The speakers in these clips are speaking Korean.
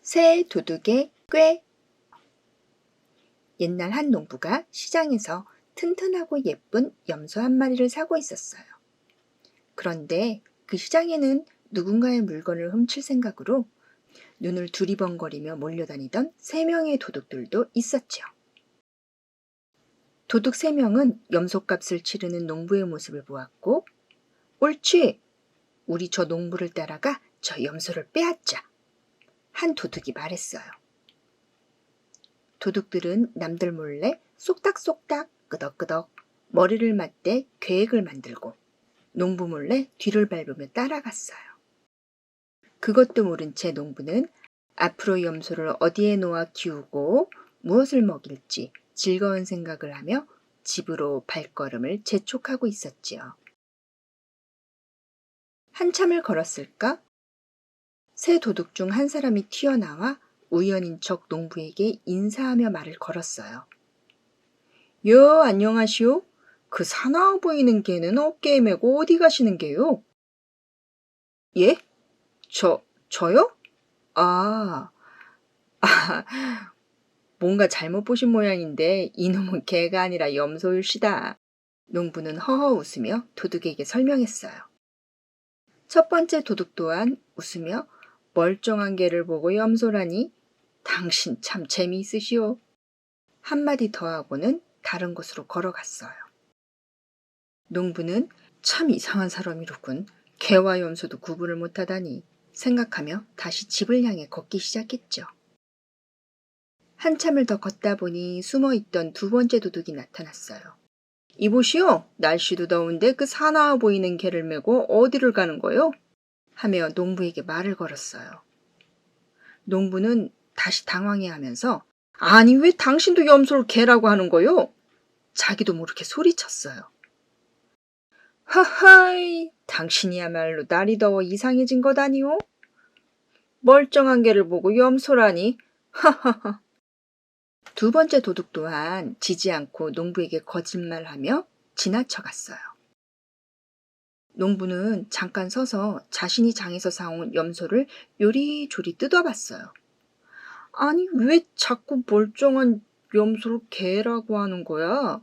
새 도둑의 꾀. 옛날 한 농부가 시장에서 튼튼하고 예쁜 염소 한 마리를 사고 있었어요. 그런데 그 시장에는 누군가의 물건을 훔칠 생각으로 눈을 두리번거리며 몰려다니던 3명의 도둑들도 있었지요. 도둑 3명은 염소값을 치르는 농부의 모습을 보았고, 옳지! 우리 저 농부를 따라가 저 염소를 빼앗자! 한 도둑이 말했어요. 도둑들은 남들 몰래 쏙닥쏙닥 끄덕끄덕 머리를 맞대 계획을 만들고 농부 몰래 뒤를 밟으며 따라갔어요. 그것도 모른 채 농부는 앞으로 염소를 어디에 놓아 키우고 무엇을 먹일지 즐거운 생각을 하며 집으로 발걸음을 재촉하고 있었지요. 한참을 걸었을까? 새 도둑 중 한 사람이 튀어나와 우연인 척 농부에게 인사하며 말을 걸었어요. 여, 안녕하시오. 그 사나워 보이는 개는 어깨에 메고 어디 가시는 게요? 예? 저요? 아, 뭔가 잘못 보신 모양인데 이놈은 개가 아니라 염소일시다. 농부는 허허 웃으며 도둑에게 설명했어요. 첫 번째 도둑 또한 웃으며 멀쩡한 개를 보고 염소라니 당신 참 재미있으시오. 한마디 더 하고는 다른 곳으로 걸어갔어요. 농부는 참 이상한 사람이로군. 개와 염소도 구분을 못하다니 생각하며 다시 집을 향해 걷기 시작했죠. 한참을 더 걷다 보니 숨어있던 두 번째 도둑이 나타났어요. 이보시오. 날씨도 더운데 그 사나워 보이는 개를 메고 어디를 가는 거요? 하며 농부에게 말을 걸었어요. 농부는 다시 당황해하면서 아니 왜 당신도 염소를 개라고 하는 거요? 자기도 모르게 소리쳤어요. 하하이, 당신이야말로 날이 더워 이상해진 것 아니오? 멀쩡한 개를 보고 염소라니, 하하하. 두 번째 도둑 또한 지지 않고 농부에게 거짓말하며 지나쳐갔어요. 농부는 잠깐 서서 자신이 장에서 사온 염소를 요리조리 뜯어봤어요. 아니, 왜 자꾸 멀쩡한 염소를 개라고 하는 거야?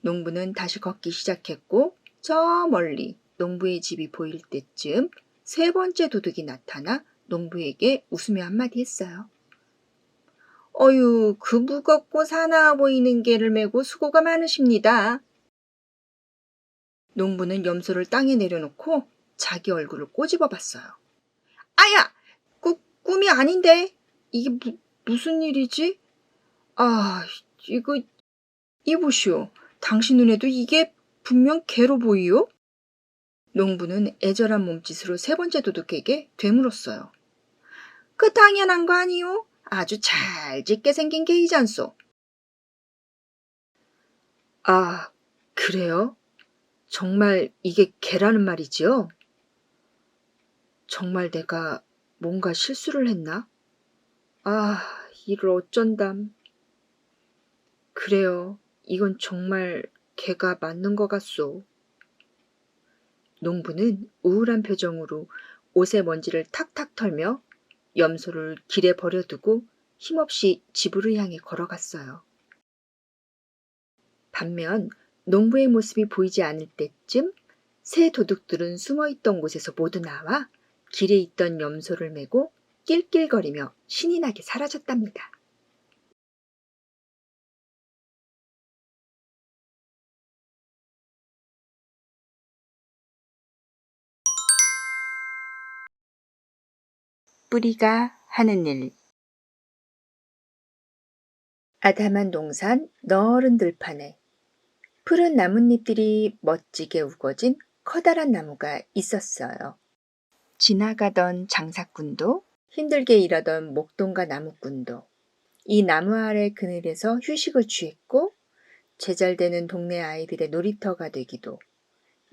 농부는 다시 걷기 시작했고 저 멀리 농부의 집이 보일 때쯤 세 번째 도둑이 나타나 농부에게 웃으며 한마디 했어요. 어휴, 그 무겁고 사나워 보이는 개를 메고 수고가 많으십니다. 농부는 염소를 땅에 내려놓고 자기 얼굴을 꼬집어 봤어요. 아야! 꿈이 아닌데? 이게 무슨 일이지? 아, 이보시오. 당신 눈에도 이게 분명 개로 보이요? 농부는 애절한 몸짓으로 세 번째 도둑에게 되물었어요. 그 당연한 거 아니요? 아주 잘 짓게 생긴 개이잖소. 아, 그래요? 정말 이게 개라는 말이지요? 정말 내가 뭔가 실수를 했나? 아, 이를 어쩐담. 그래요. 이건 정말 개가 맞는 것 같소. 농부는 우울한 표정으로 옷의 먼지를 탁탁 털며 염소를 길에 버려두고 힘없이 집으로 향해 걸어갔어요. 반면 농부의 모습이 보이지 않을 때쯤 새 도둑들은 숨어있던 곳에서 모두 나와 길에 있던 염소를 메고 낄낄거리며 신이 나게 사라졌답니다. 뿌리가 하는 일. 아담한 동산 너른 들판에 푸른 나뭇잎들이 멋지게 우거진 커다란 나무가 있었어요. 지나가던 장사꾼도 힘들게 일하던 목동과 나무꾼도 이 나무 아래 그늘에서 휴식을 취했고 제잘되는 동네 아이들의 놀이터가 되기도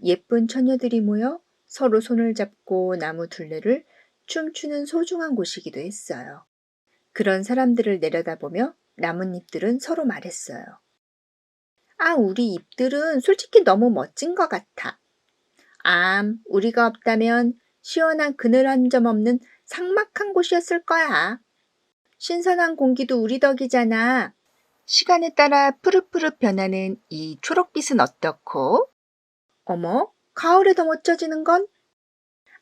예쁜 처녀들이 모여 서로 손을 잡고 나무 둘레를 춤추는 소중한 곳이기도 했어요. 그런 사람들을 내려다보며 나뭇잎들은 서로 말했어요. 아, 우리 잎들은 솔직히 너무 멋진 것 같아. 우리가 없다면 시원한 그늘 한 점 없는 삭막한 곳이었을 거야. 신선한 공기도 우리 덕이잖아. 시간에 따라 푸릇푸릇 변하는 이 초록빛은 어떻고? 어머, 가을에 더 멋져지는 건?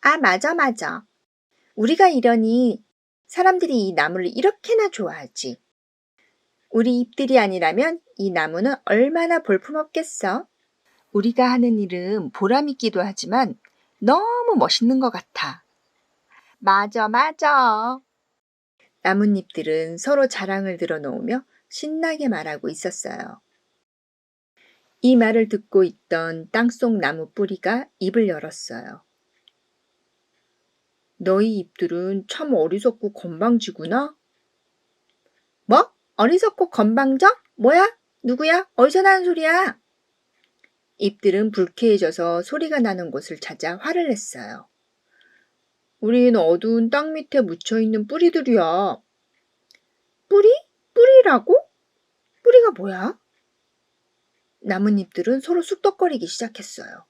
아, 맞아. 우리가 이러니 사람들이 이 나무를 이렇게나 좋아하지. 우리 잎들이 아니라면 이 나무는 얼마나 볼품없겠어. 우리가 하는 일은 보람있기도 하지만 너무 멋있는 것 같아. 맞아. 나뭇잎들은 서로 자랑을 드러놓으며 신나게 말하고 있었어요. 이 말을 듣고 있던 땅속 나무 뿌리가 입을 열었어요. 너희 잎들은 참 어리석고 건방지구나. 뭐? 어리석고 건방져? 뭐야? 누구야? 어디서 나는 소리야? 잎들은 불쾌해져서 소리가 나는 곳을 찾아 화를 냈어요. 우린 어두운 땅 밑에 묻혀있는 뿌리들이야. 뿌리? 뿌리라고? 뿌리가 뭐야? 나뭇잎들은 서로 쑥덕거리기 시작했어요.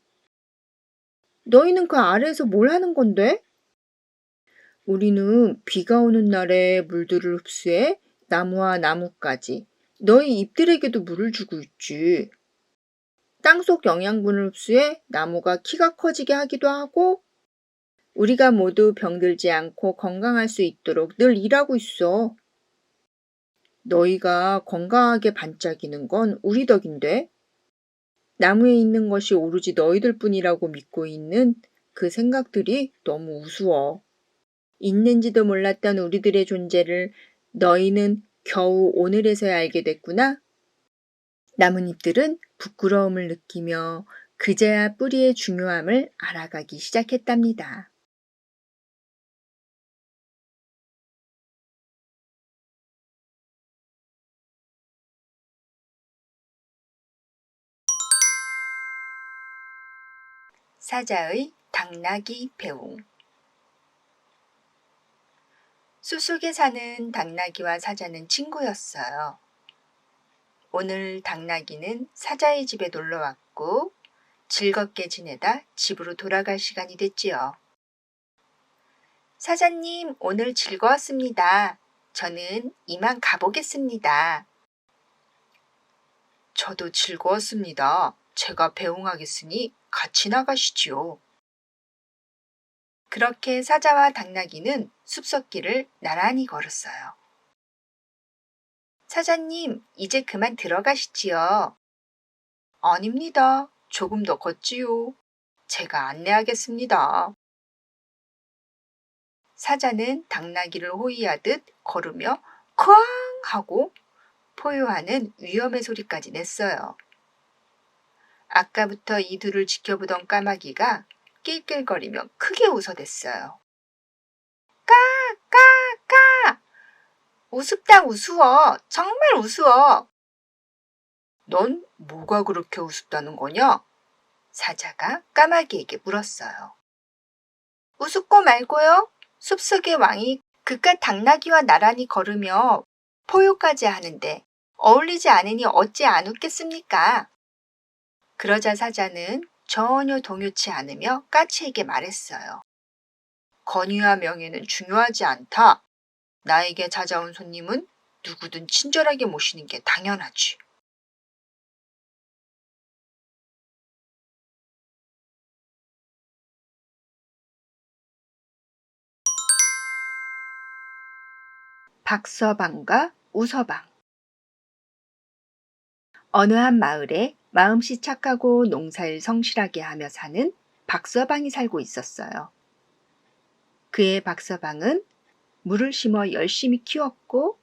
너희는 그 아래에서 뭘 하는 건데? 우리는 비가 오는 날에 물들을 흡수해 나무와 나뭇가지, 너희 잎들에게도 물을 주고 있지. 땅속 영양분을 흡수해 나무가 키가 커지게 하기도 하고 우리가 모두 병들지 않고 건강할 수 있도록 늘 일하고 있어. 너희가 건강하게 반짝이는 건 우리 덕인데 나무에 있는 것이 오로지 너희들 뿐이라고 믿고 있는 그 생각들이 너무 우스워. 있는지도 몰랐던 우리들의 존재를 너희는 겨우 오늘에서야 알게 됐구나. 나뭇잎들은 부끄러움을 느끼며 그제야 뿌리의 중요함을 알아가기 시작했답니다. 사자의 당나귀 배웅. 숲속에 사는 당나귀와 사자는 친구였어요. 오늘 당나귀는 사자의 집에 놀러 왔고 즐겁게 지내다 집으로 돌아갈 시간이 됐지요. 사자님, 오늘 즐거웠습니다. 저는 이만 가보겠습니다. 저도 즐거웠습니다. 제가 배웅하겠으니 같이 나가시지요. 그렇게 사자와 당나귀는 숲속길을 나란히 걸었어요. 사자님, 이제 그만 들어가시지요. 아닙니다. 조금 더 걷지요. 제가 안내하겠습니다. 사자는 당나귀를 호위하듯 걸으며 크앙 하고 포효하는 위험의 소리까지 냈어요. 아까부터 이 둘을 지켜보던 까마귀가 낄낄거리며 크게 웃어댔어요. 까까까! 우습다 우스워. 정말 우스워. 넌 뭐가 그렇게 우습다는 거냐? 사자가 까마귀에게 물었어요. 우습고 말고요. 숲속의 왕이 그깟 당나귀와 나란히 걸으며 포효까지 하는데 어울리지 않으니 어찌 안 웃겠습니까? 그러자 사자는 전혀 동요치 않으며 까치에게 말했어요. 건의와 명예는 중요하지 않다. 나에게 찾아온 손님은 누구든 친절하게 모시는 게 당연하지. 박서방과 우서방. 어느 한 마을에 마음씨 착하고 농사일 성실하게 하며 사는 박서방이 살고 있었어요. 그의 박서방은 물을 심어 열심히 키웠고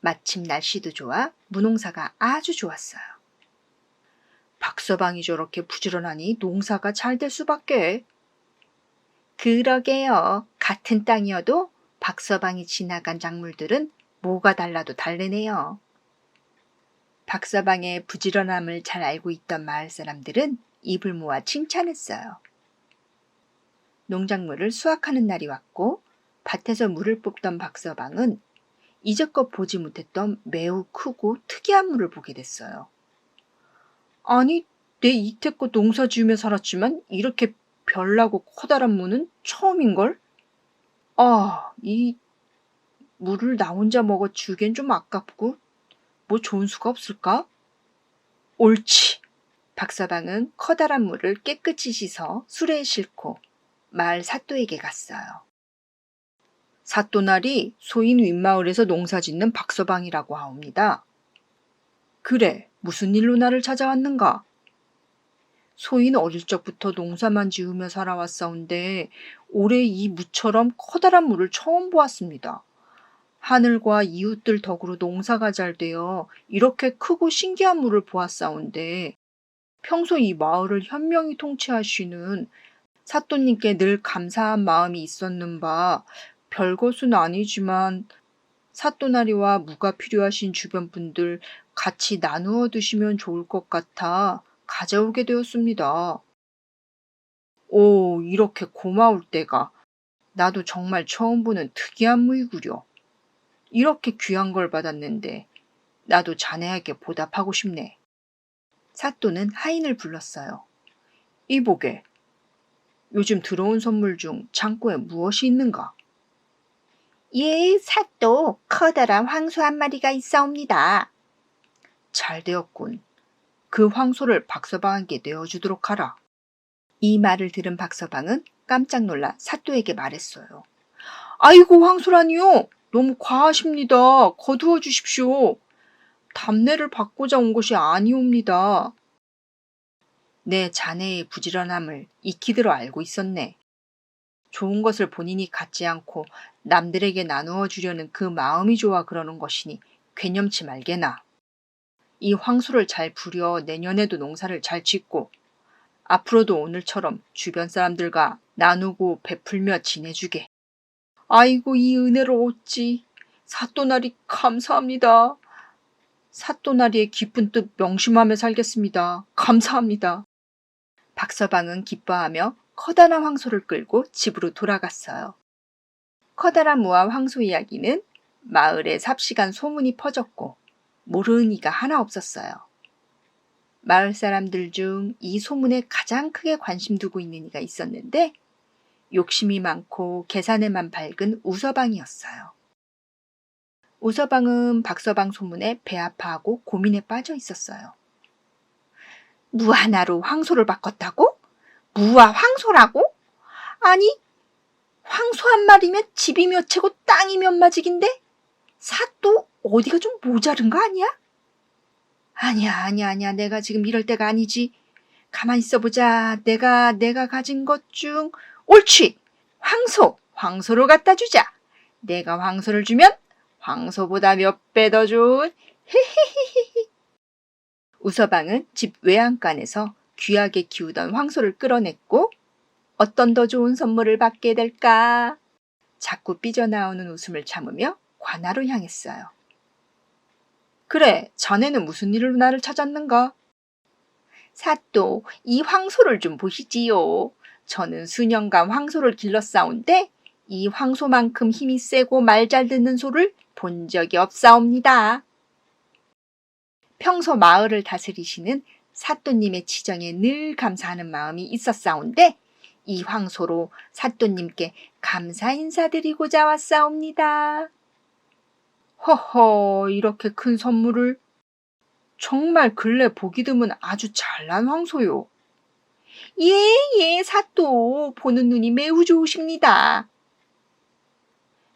마침 날씨도 좋아 무농사가 아주 좋았어요. 박서방이 저렇게 부지런하니 농사가 잘 될 수밖에. 그러게요. 같은 땅이어도 박서방이 지나간 작물들은 뭐가 달라도 다르네요. 박서방의 부지런함을 잘 알고 있던 마을 사람들은 입을 모아 칭찬했어요. 농작물을 수확하는 날이 왔고 밭에서 물을 뽑던 박서방은 이제껏 보지 못했던 매우 크고 특이한 물을 보게 됐어요. 아니, 내 이태껏 농사 지으며 살았지만 이렇게 별나고 커다란 무는 처음인걸? 이 물을 나 혼자 먹어 주기엔 좀 아깝고 뭐 좋은 수가 없을까? 옳지. 박서방은 커다란 물을 깨끗이 씻어 수레에 싣고 마을 사또에게 갔어요. 사또날이 소인 윗마을에서 농사짓는 박서방이라고 하옵니다. 그래, 무슨 일로 나를 찾아왔는가? 소인 어릴 적부터 농사만 지으며 살아왔사온데 올해 이 무처럼 커다란 물을 처음 보았습니다. 하늘과 이웃들 덕으로 농사가 잘 되어 이렇게 크고 신기한 물을 보았사온데 평소 이 마을을 현명히 통치하시는 사또님께 늘 감사한 마음이 있었는 바 별것은 아니지만 사또나리와 무가 필요하신 주변 분들 같이 나누어 드시면 좋을 것 같아 가져오게 되었습니다. 오, 이렇게 고마울 때가 나도 정말 처음 보는 특이한 무이구려. 이렇게 귀한 걸 받았는데 나도 자네에게 보답하고 싶네. 사또는 하인을 불렀어요. 이보게, 요즘 들어온 선물 중 창고에 무엇이 있는가? 예, 사또 커다란 황소 한 마리가 있사옵니다. 잘 되었군. 그 황소를 박서방에게 내어주도록 하라. 이 말을 들은 박서방은 깜짝 놀라 사또에게 말했어요. 아이고, 황소라니요? 너무 과하십니다. 거두어 주십시오. 답례를 받고자 온 것이 아니옵니다. 내 자네의 부지런함을 익히들어 알고 있었네. 좋은 것을 본인이 갖지 않고 남들에게 나누어 주려는 그 마음이 좋아 그러는 것이니 괴념치 말게나. 이 황소를 잘 부려 내년에도 농사를 잘 짓고 앞으로도 오늘처럼 주변 사람들과 나누고 베풀며 지내주게. 아이고, 이 은혜를 어찌. 사또나리 감사합니다. 사또나리의 깊은 뜻 명심하며 살겠습니다. 감사합니다. 박서방은 기뻐하며 커다란 황소를 끌고 집으로 돌아갔어요. 커다란 무와 황소 이야기는 마을에 삽시간 소문이 퍼졌고 모르는 이가 하나 없었어요. 마을 사람들 중 이 소문에 가장 크게 관심 두고 있는 이가 있었는데 욕심이 많고 계산에만 밝은 우서방이었어요. 우서방은 박서방 소문에 배아파하고 고민에 빠져 있었어요. 무 하나로 황소를 바꿨다고? 무와 황소라고? 아니, 황소 한 마리면 집이 몇 채고 땅이 몇 마직인데? 사또 어디가 좀 모자른 거 아니야? 아니야. 내가 지금 이럴 때가 아니지. 가만히 있어보자. 내가 가진 것 중 옳지. 황소로 갖다 주자. 내가 황소를 주면 황소보다 몇 배 더 좋은 우서방은 집 외양간에서 귀하게 키우던 황소를 끌어냈고 어떤 더 좋은 선물을 받게 될까? 자꾸 삐져나오는 웃음을 참으며 관아로 향했어요. 그래, 자네는 무슨 일로 나를 찾았는가? 사또, 이 황소를 좀 보시지요. 저는 수년간 황소를 길러싸운데 이 황소만큼 힘이 세고 말 잘 듣는 소를 본 적이 없사옵니다. 평소 마을을 다스리시는 사또님의 지정에 늘 감사하는 마음이 있었사온데 이 황소로 사또님께 감사 인사드리고자 왔사옵니다. 허허, 이렇게 큰 선물을. 정말 근래 보기 드문 아주 잘난 황소요. 예, 사또. 보는 눈이 매우 좋으십니다.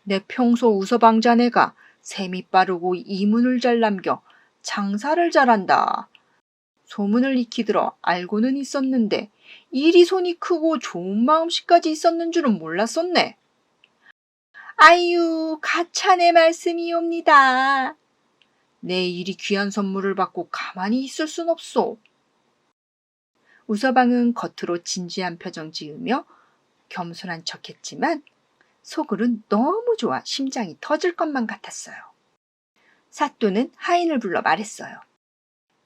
내 평소 우서방 자네가 셈이 빠르고 이문을 잘 남겨 장사를 잘한다. 소문을 익히 들어 알고는 있었는데 일이 손이 크고 좋은 마음씨까지 있었는 줄은 몰랐었네. 아유, 가찬의 말씀이옵니다. 내 일이 귀한 선물을 받고 가만히 있을 순 없소. 우서방은 겉으로 진지한 표정 지으며 겸손한 척했지만 속으론 너무 좋아 심장이 터질 것만 같았어요. 사또는 하인을 불러 말했어요.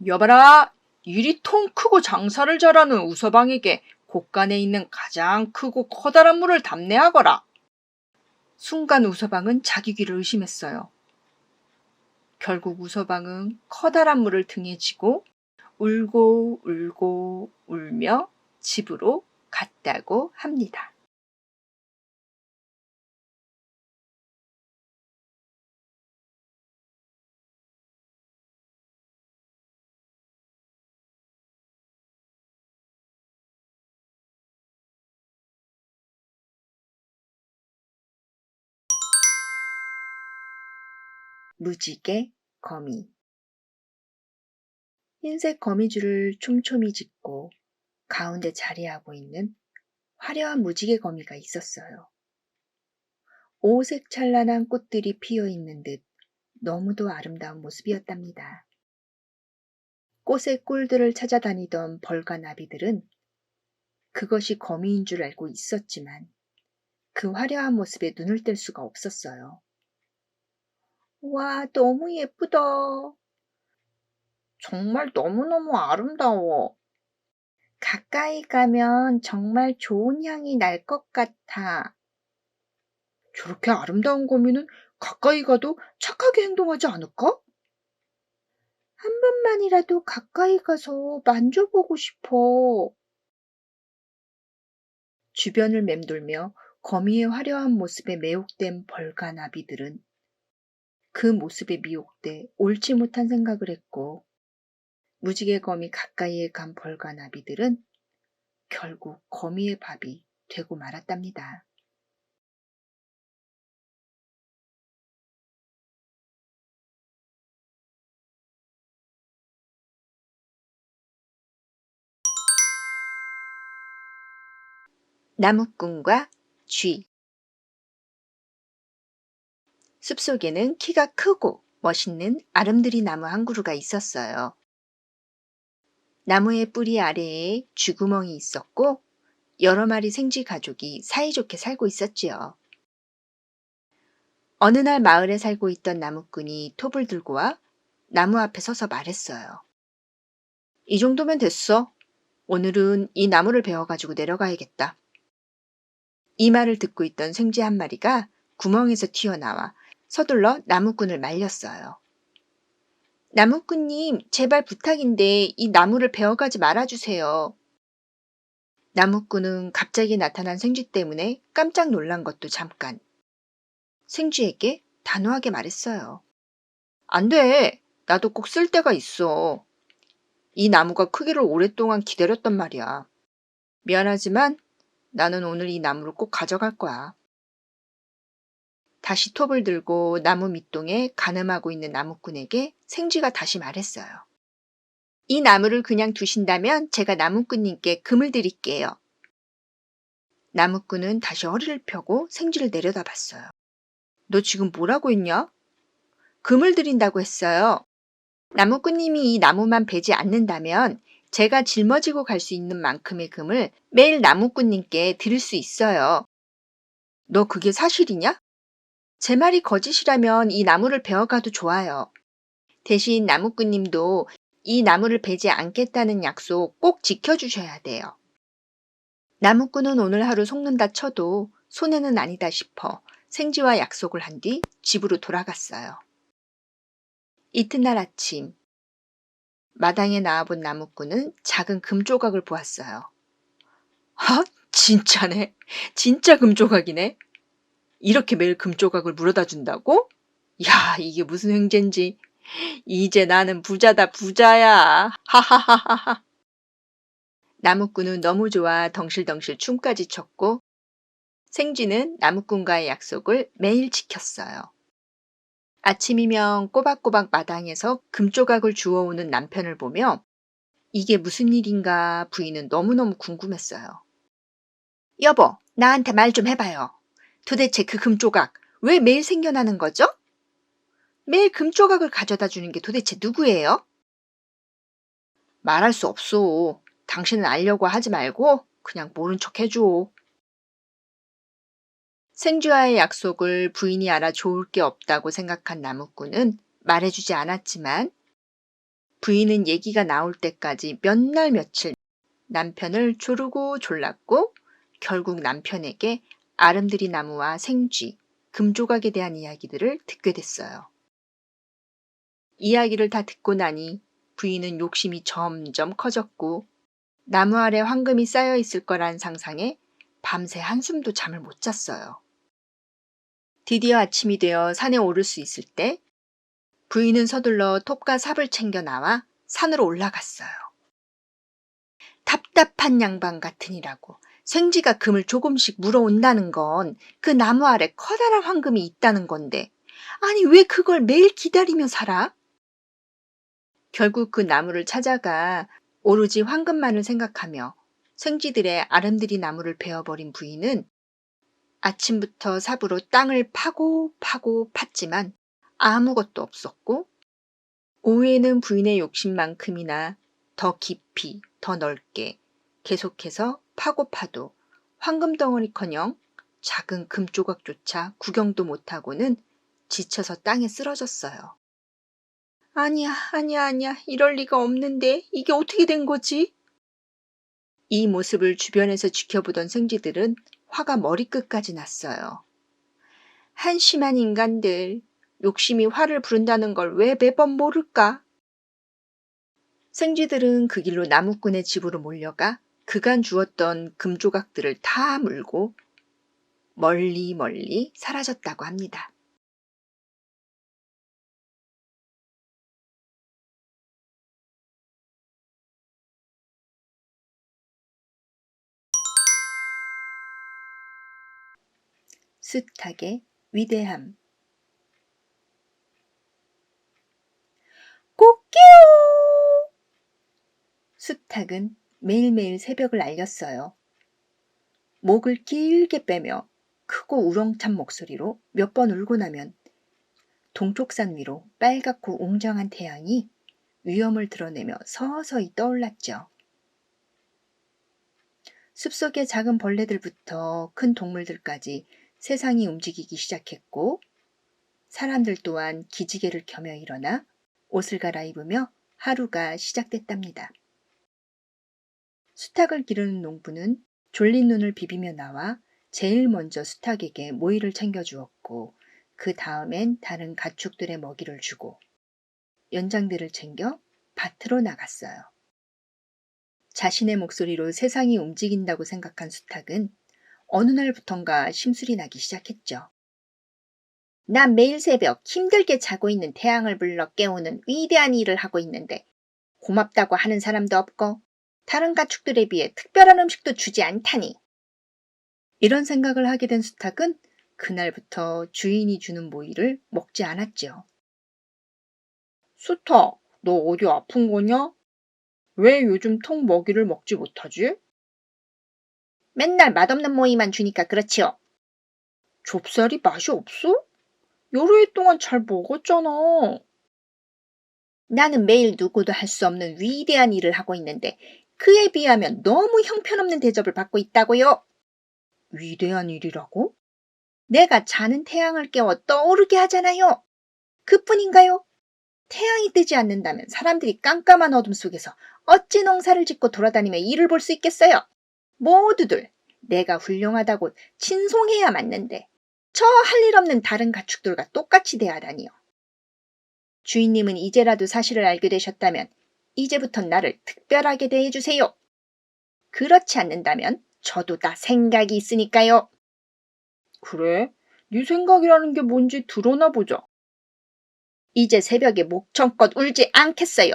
여봐라, 일이 통 크고 장사를 잘하는 우서방에게 곳간에 있는 가장 크고 커다란 물을 답례하거라. 순간 우서방은 자기 귀를 의심했어요. 결국 우서방은 커다란 물을 등에 지고 울고 울며 집으로 갔다고 합니다. 무지개, 거미. 흰색 거미줄을 촘촘히 짓고 가운데 자리하고 있는 화려한 무지개 거미가 있었어요. 오색 찬란한 꽃들이 피어 있는 듯 너무도 아름다운 모습이었답니다. 꽃의 꿀들을 찾아다니던 벌과 나비들은 그것이 거미인 줄 알고 있었지만 그 화려한 모습에 눈을 뗄 수가 없었어요. 와, 너무 예쁘다. 정말 너무너무 아름다워. 가까이 가면 정말 좋은 향이 날 것 같아. 저렇게 아름다운 거미는 가까이 가도 착하게 행동하지 않을까? 한 번만이라도 가까이 가서 만져보고 싶어. 주변을 맴돌며 거미의 화려한 모습에 매혹된 벌과 나비들은 그 모습에 미혹돼 옳지 못한 생각을 했고, 무지개 거미 가까이에 간 벌과 나비들은 결국 거미의 밥이 되고 말았답니다. 나무꾼과 쥐. 숲속에는 키가 크고 멋있는 아름드리 나무 한 그루가 있었어요. 나무의 뿌리 아래에 쥐구멍이 있었고 여러 마리 생쥐 가족이 사이좋게 살고 있었지요. 어느 날 마을에 살고 있던 나무꾼이 톱을 들고 와 나무 앞에 서서 말했어요. 이 정도면 됐어. 오늘은 이 나무를 베어가지고 내려가야겠다. 이 말을 듣고 있던 생쥐 한 마리가 구멍에서 튀어나와 서둘러 나무꾼을 말렸어요. 나무꾼님, 제발 부탁인데 이 나무를 베어가지 말아주세요. 나무꾼은 갑자기 나타난 생쥐 때문에 깜짝 놀란 것도 잠깐. 생쥐에게 단호하게 말했어요. 안 돼. 나도 꼭 쓸 때가 있어. 이 나무가 크기를 오랫동안 기다렸단 말이야. 미안하지만 나는 오늘 이 나무를 꼭 가져갈 거야. 다시 톱을 들고 나무 밑동에 가늠하고 있는 나무꾼에게 생쥐가 다시 말했어요. 이 나무를 그냥 두신다면 제가 나무꾼님께 금을 드릴게요. 나무꾼은 다시 허리를 펴고 생쥐를 내려다봤어요. 너 지금 뭐라고 했냐? 금을 드린다고 했어요. 나무꾼님이 이 나무만 베지 않는다면 제가 짊어지고 갈 수 있는 만큼의 금을 매일 나무꾼님께 드릴 수 있어요. 너 그게 사실이냐? 제 말이 거짓이라면 이 나무를 베어가도 좋아요. 대신 나무꾼님도 이 나무를 베지 않겠다는 약속 꼭 지켜주셔야 돼요. 나무꾼은 오늘 하루 속는다 쳐도 손해는 아니다 싶어 생쥐와 약속을 한 뒤 집으로 돌아갔어요. 이튿날 아침, 마당에 나와본 나무꾼은 작은 금 조각을 보았어요. 아, 진짜네. 진짜 금 조각이네. 이렇게 매일 금 조각을 물어다 준다고? 야, 이게 무슨 횡재인지. 이제 나는 부자다, 부자야. 하하하하하. 나무꾼은 너무 좋아 덩실덩실 춤까지 췄고 생쥐는 나무꾼과의 약속을 매일 지켰어요. 아침이면 꼬박꼬박 마당에서 금조각을 주워오는 남편을 보며 이게 무슨 일인가 부인은 너무너무 궁금했어요. 여보, 나한테 말 좀 해봐요. 도대체 그 금조각 왜 매일 생겨나는 거죠? 매일 금조각을 가져다 주는 게 도대체 누구예요? 말할 수 없어. 당신은 알려고 하지 말고 그냥 모른 척 해줘. 생쥐와의 약속을 부인이 알아 좋을 게 없다고 생각한 나무꾼은 말해주지 않았지만 부인은 얘기가 나올 때까지 몇 날 며칠 남편을 조르고 졸랐고 결국 남편에게 아름드리 나무와 생쥐, 금조각에 대한 이야기들을 듣게 됐어요. 이야기를 다 듣고 나니 부인은 욕심이 점점 커졌고 나무 아래 황금이 쌓여 있을 거란 상상에 밤새 한숨도 잠을 못 잤어요. 드디어 아침이 되어 산에 오를 수 있을 때 부인은 서둘러 톱과 삽을 챙겨 나와 산으로 올라갔어요. 답답한 양반 같으니라고 생쥐가 금을 조금씩 물어온다는 건 그 나무 아래 커다란 황금이 있다는 건데 아니, 왜 그걸 매일 기다리며 살아? 결국 그 나무를 찾아가 오로지 황금만을 생각하며 생쥐들의 아름드리 나무를 베어버린 부인은 아침부터 삽으로 땅을 파고 파고 팠지만 아무것도 없었고, 오후에는 부인의 욕심만큼이나 더 깊이, 더 넓게 계속해서 파고 파도 황금덩어리커녕 작은 금조각조차 구경도 못하고는 지쳐서 땅에 쓰러졌어요. 아니야, 아니야, 아니야. 이럴 리가 없는데 이게 어떻게 된 거지? 이 모습을 주변에서 지켜보던 생쥐들은 화가 머리끝까지 났어요. 한심한 인간들, 욕심이 화를 부른다는 걸 왜 매번 모를까? 생쥐들은 그 길로 나무꾼의 집으로 몰려가 그간 주었던 금조각들을 다 물고 멀리 멀리 사라졌다고 합니다. 숱하게 위대함. 꽃게요! 숱학은 매일매일 새벽을 알렸어요. 목을 길게 빼며 크고 우렁찬 목소리로 몇 번 울고 나면 동쪽산 위로 빨갛고 웅장한 태양이 위엄을 드러내며 서서히 떠올랐죠. 숲속의 작은 벌레들부터 큰 동물들까지 세상이 움직이기 시작했고, 사람들 또한 기지개를 켜며 일어나 옷을 갈아입으며 하루가 시작됐답니다. 수탉을 기르는 농부는 졸린 눈을 비비며 나와 제일 먼저 수탉에게 모이를 챙겨주었고, 그 다음엔 다른 가축들의 먹이를 주고 연장들을 챙겨 밭으로 나갔어요. 자신의 목소리로 세상이 움직인다고 생각한 수탉은 어느 날부턴가 심술이 나기 시작했죠. 난 매일 새벽 힘들게 자고 있는 태양을 불러 깨우는 위대한 일을 하고 있는데 고맙다고 하는 사람도 없고 다른 가축들에 비해 특별한 음식도 주지 않다니. 이런 생각을 하게 된 수탉은 그날부터 주인이 주는 모이를 먹지 않았죠. 수탉, 너 어디 아픈 거냐? 왜 요즘 통 먹이를 먹지 못하지? 맨날 맛없는 모이만 주니까 그렇지요. 좁쌀이 맛이 없어? 여러 해 동안 잘 먹었잖아. 나는 매일 누구도 할 수 없는 위대한 일을 하고 있는데 그에 비하면 너무 형편없는 대접을 받고 있다고요. 위대한 일이라고? 내가 자는 태양을 깨워 떠오르게 하잖아요. 그뿐인가요? 태양이 뜨지 않는다면 사람들이 깜깜한 어둠 속에서 어찌 농사를 짓고 돌아다니며 일을 볼 수 있겠어요? 모두들 내가 훌륭하다고 칭송해야 맞는데 저 할 일 없는 다른 가축들과 똑같이 대하다니요. 주인님은 이제라도 사실을 알게 되셨다면 이제부턴 나를 특별하게 대해주세요. 그렇지 않는다면 저도 다 생각이 있으니까요. 그래? 네 생각이라는 게 뭔지 드러나 보자. 이제 새벽에 목청껏 울지 않겠어요.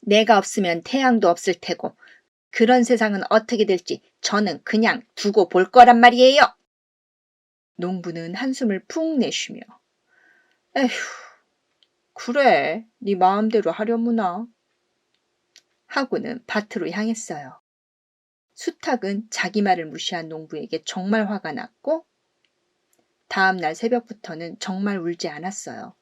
내가 없으면 태양도 없을 테고 그런 세상은 어떻게 될지 저는 그냥 두고 볼 거란 말이에요. 농부는 한숨을 푹 내쉬며 에휴, 그래, 네 마음대로 하려무나 하고는 밭으로 향했어요. 수탉은 자기 말을 무시한 농부에게 정말 화가 났고 다음 날 새벽부터는 정말 울지 않았어요.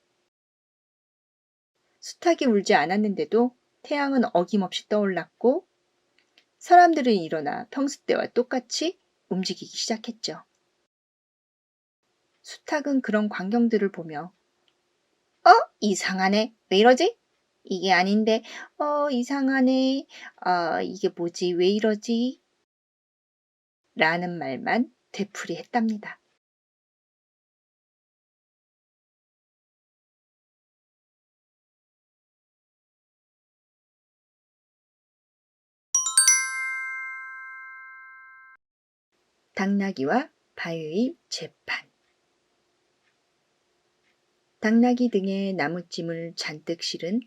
수탉이 울지 않았는데도 태양은 어김없이 떠올랐고 사람들은 일어나 평소 때와 똑같이 움직이기 시작했죠. 수탉은 그런 광경들을 보며 이상하네. 왜 이러지? 이게 아닌데 이상하네. 이게 뭐지? 왜 이러지? 라는 말만 되풀이했답니다. 당나귀와 바위의 재판. 당나귀 등에 나무찜을 잔뜩 실은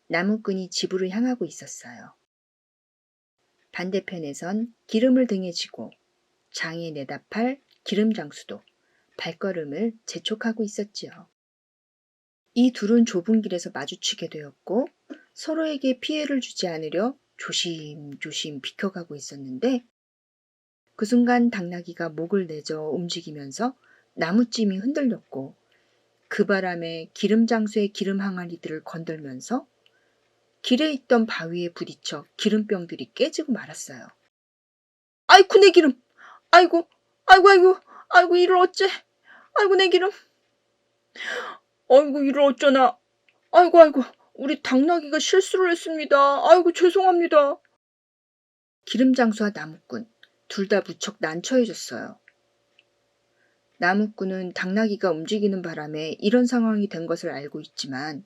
나무꾼이 집으로 향하고 있었어요. 반대편에선 기름을 등에 지고 장에 내다 팔 기름장수도 발걸음을 재촉하고 있었지요. 이 둘은 좁은 길에서 마주치게 되었고 서로에게 피해를 주지 않으려 조심조심 비켜가고 있었는데 그 순간 당나귀가 목을 내저 움직이면서 나무찜이 흔들렸고 그 바람에 기름장수의 기름 항아리들을 건들면서 길에 있던 바위에 부딪혀 기름병들이 깨지고 말았어요. 아이쿠 내 기름! 아이고 아이고 아이고 아이고 이를 어째! 아이고 내 기름! 아이고 이를 어쩌나! 아이고 아이고 우리 당나귀가 실수를 했습니다. 아이고 죄송합니다. 기름장수와 나무꾼 둘 다 무척 난처해졌어요. 나무꾼은 당나귀가 움직이는 바람에 이런 상황이 된 것을 알고 있지만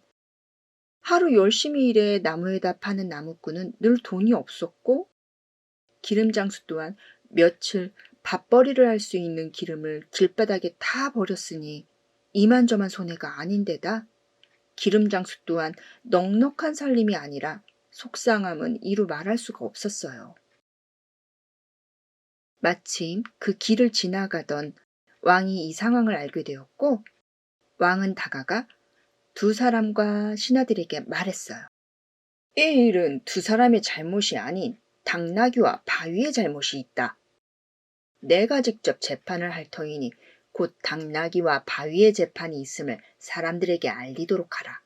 하루 열심히 일해 나무에다 파는 나무꾼은 늘 돈이 없었고 기름장수 또한 며칠 밥벌이를 할 수 있는 기름을 길바닥에 다 버렸으니 이만저만 손해가 아닌데다 기름장수 또한 넉넉한 살림이 아니라 속상함은 이루 말할 수가 없었어요. 마침 그 길을 지나가던 왕이 이 상황을 알게 되었고 왕은 다가가 두 사람과 신하들에게 말했어요. 이 일은 두 사람의 잘못이 아닌 당나귀와 바위의 잘못이 있다. 내가 직접 재판을 할 터이니 곧 당나귀와 바위의 재판이 있음을 사람들에게 알리도록 하라.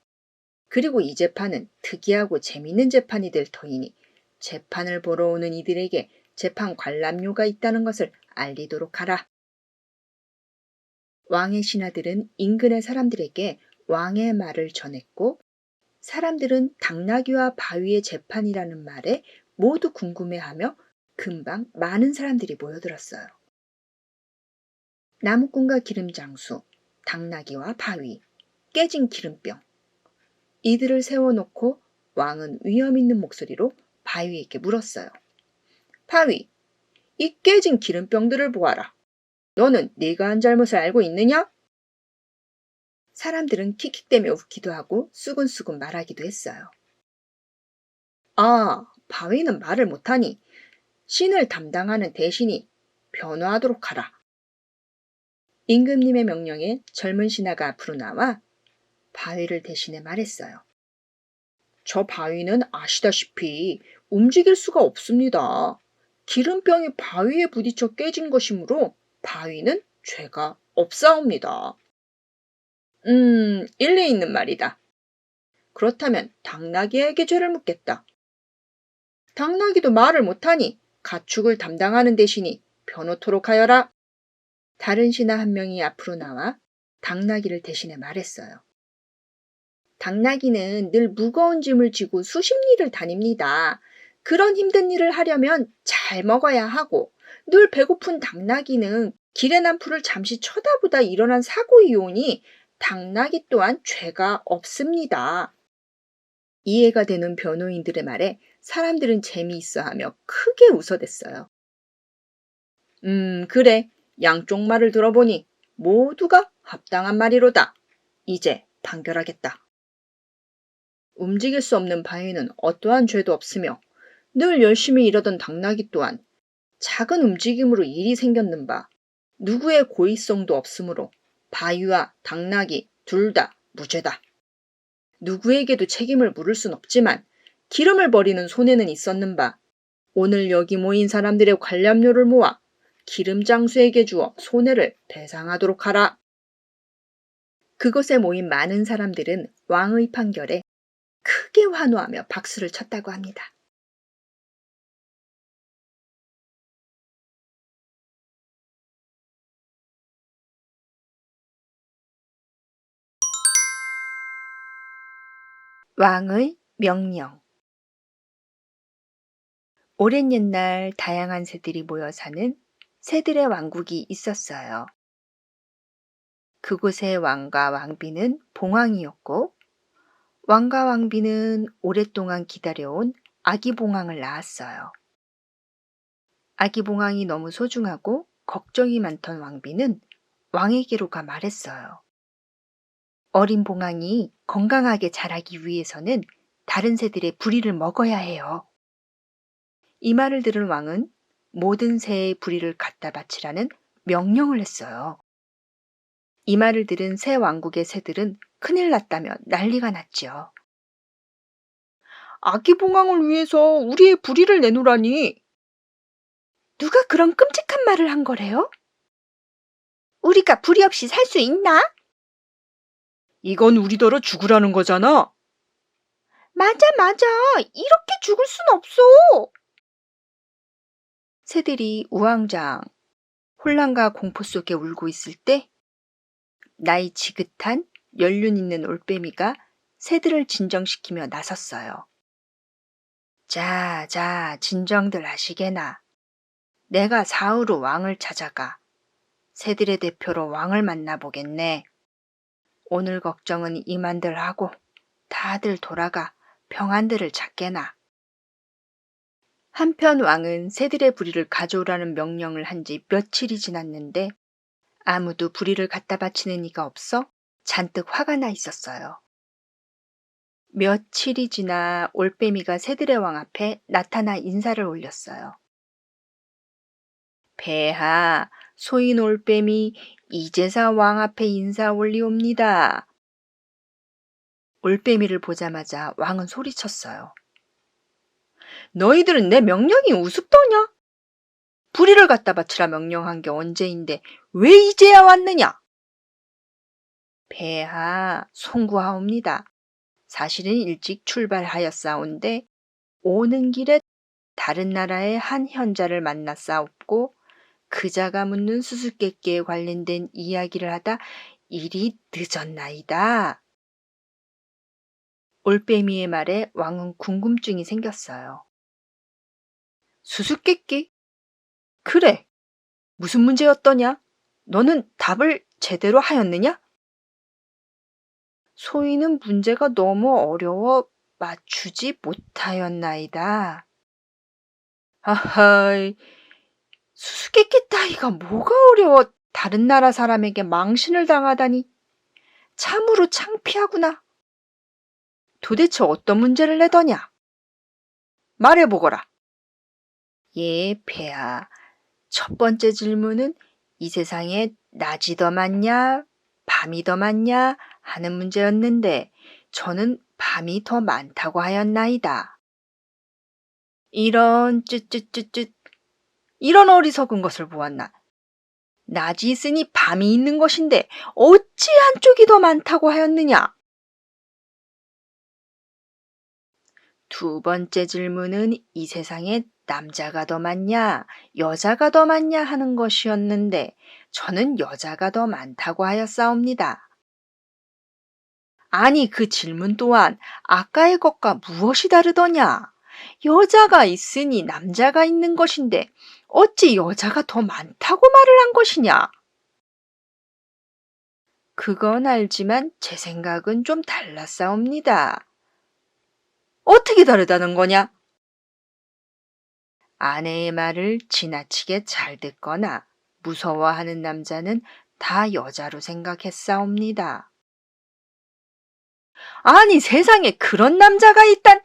그리고 이 재판은 특이하고 재미있는 재판이 될 터이니 재판을 보러 오는 이들에게 재판 관람료가 있다는 것을 알리도록 하라. 왕의 신하들은 인근의 사람들에게 왕의 말을 전했고 사람들은 당나귀와 바위의 재판이라는 말에 모두 궁금해하며 금방 많은 사람들이 모여들었어요. 나무꾼과 기름장수, 당나귀와 바위, 깨진 기름병. 이들을 세워놓고 왕은 위험 있는 목소리로 바위에게 물었어요. 바위, 이 깨진 기름병들을 보아라. 너는 네가 한 잘못을 알고 있느냐? 사람들은 킥킥대며 웃기도 하고 수근수근 말하기도 했어요. 아, 바위는 말을 못하니 신을 담당하는 대신이 변호하도록 하라. 임금님의 명령에 젊은 신하가 앞으로 나와 바위를 대신해 말했어요. 저 바위는 아시다시피 움직일 수가 없습니다. 기름병이 바위에 부딪혀 깨진 것이므로 바위는 죄가 없사옵니다. 일리 있는 말이다. 그렇다면 당나귀에게 죄를 묻겠다. 당나귀도 말을 못하니 가축을 담당하는 대신이 변호토록 하여라. 다른 신하 한 명이 앞으로 나와 당나귀를 대신해 말했어요. 당나귀는 늘 무거운 짐을 지고 수십 리를 다닙니다. 그런 힘든 일을 하려면 잘 먹어야 하고 늘 배고픈 당나귀는 길에 난 풀을 잠시 쳐다보다 일어난 사고이오니 당나귀 또한 죄가 없습니다. 이해가 되는 변호인들의 말에 사람들은 재미있어하며 크게 웃어댔어요. 그래. 양쪽 말을 들어보니 모두가 합당한 말이로다. 이제 판결하겠다. 움직일 수 없는 바위는 어떠한 죄도 없으며 늘 열심히 일하던 당나귀 또한 작은 움직임으로 일이 생겼는 바 누구의 고의성도 없으므로 바위와 당나귀 둘 다 무죄다. 누구에게도 책임을 물을 순 없지만 기름을 버리는 손해는 있었는 바 오늘 여기 모인 사람들의 관람료를 모아 기름장수에게 주어 손해를 배상하도록 하라. 그곳에 모인 많은 사람들은 왕의 판결에 크게 환호하며 박수를 쳤다고 합니다. 왕의 명령. 오랜 옛날 다양한 새들이 모여 사는 새들의 왕국이 있었어요. 그곳의 왕과 왕비는 봉황이었고 왕과 왕비는 오랫동안 기다려온 아기 봉황을 낳았어요. 아기 봉황이 너무 소중하고 걱정이 많던 왕비는 왕에게로 가 말했어요. 어린 봉황이 건강하게 자라기 위해서는 다른 새들의 부리를 먹어야 해요. 이 말을 들은 왕은 모든 새의 부리를 갖다 바치라는 명령을 했어요. 이 말을 들은 새 왕국의 새들은 큰일 났다며 난리가 났지요. 아기 봉황을 위해서 우리의 부리를 내놓으라니. 누가 그런 끔찍한 말을 한 거래요? 우리가 부리 없이 살 수 있나? 이건 우리더러 죽으라는 거잖아. 맞아, 맞아. 이렇게 죽을 순 없어. 새들이 우왕좌왕 혼란과 공포 속에 울고 있을 때 나이 지긋한 연륜 있는 올빼미가 새들을 진정시키며 나섰어요. 자, 진정들 하시게나. 내가 사후로 왕을 찾아가 새들의 대표로 왕을 만나보겠네. 오늘 걱정은 이만들 하고 다들 돌아가 평안들을 찾게나. 한편 왕은 새들의 부리를 가져오라는 명령을 한 지 며칠이 지났는데 아무도 부리를 갖다 바치는 이가 없어 잔뜩 화가 나 있었어요. 며칠이 지나 올빼미가 새들의 왕 앞에 나타나 인사를 올렸어요. 폐하, 소인 올빼미 이제사 왕 앞에 인사 올리옵니다. 올빼미를 보자마자 왕은 소리쳤어요. 너희들은 내 명령이 우습더냐? 부리를 갖다 바치라 명령한 게 언제인데 왜 이제야 왔느냐? 폐하, 송구하옵니다. 사실은 일찍 출발하였사온데 오는 길에 다른 나라의 한 현자를 만났사옵고 그 자가 묻는 수수께끼에 관련된 이야기를 하다 일이 늦었나이다. 올빼미의 말에 왕은 궁금증이 생겼어요. 수수께끼? 그래. 무슨 문제였더냐? 너는 답을 제대로 하였느냐? 소인은 문제가 너무 어려워 맞추지 못하였나이다. 아하이, 수수께끼 따위가 뭐가 어려워 다른 나라 사람에게 망신을 당하다니. 참으로 창피하구나. 도대체 어떤 문제를 내더냐? 말해보거라. 예, 폐하. 첫 번째 질문은 이 세상에 낮이 더 많냐, 밤이 더 많냐 하는 문제였는데 저는 밤이 더 많다고 하였나이다. 이런 쯧쯧쯧쯧 이런 어리석은 것을 보았나. 낮이 있으니 밤이 있는 것인데 어찌 한쪽이 더 많다고 하였느냐. 두 번째 질문은 이 세상에 남자가 더 많냐, 여자가 더 많냐 하는 것이었는데 저는 여자가 더 많다고 하였사옵니다. 아니, 그 질문 또한 아까의 것과 무엇이 다르더냐? 여자가 있으니 남자가 있는 것인데 어찌 여자가 더 많다고 말을 한 것이냐? 그건 알지만 제 생각은 좀 달랐사옵니다. 어떻게 다르다는 거냐? 아내의 말을 지나치게 잘 듣거나 무서워하는 남자는 다 여자로 생각했사옵니다. 아니, 세상에 그런 남자가 있단.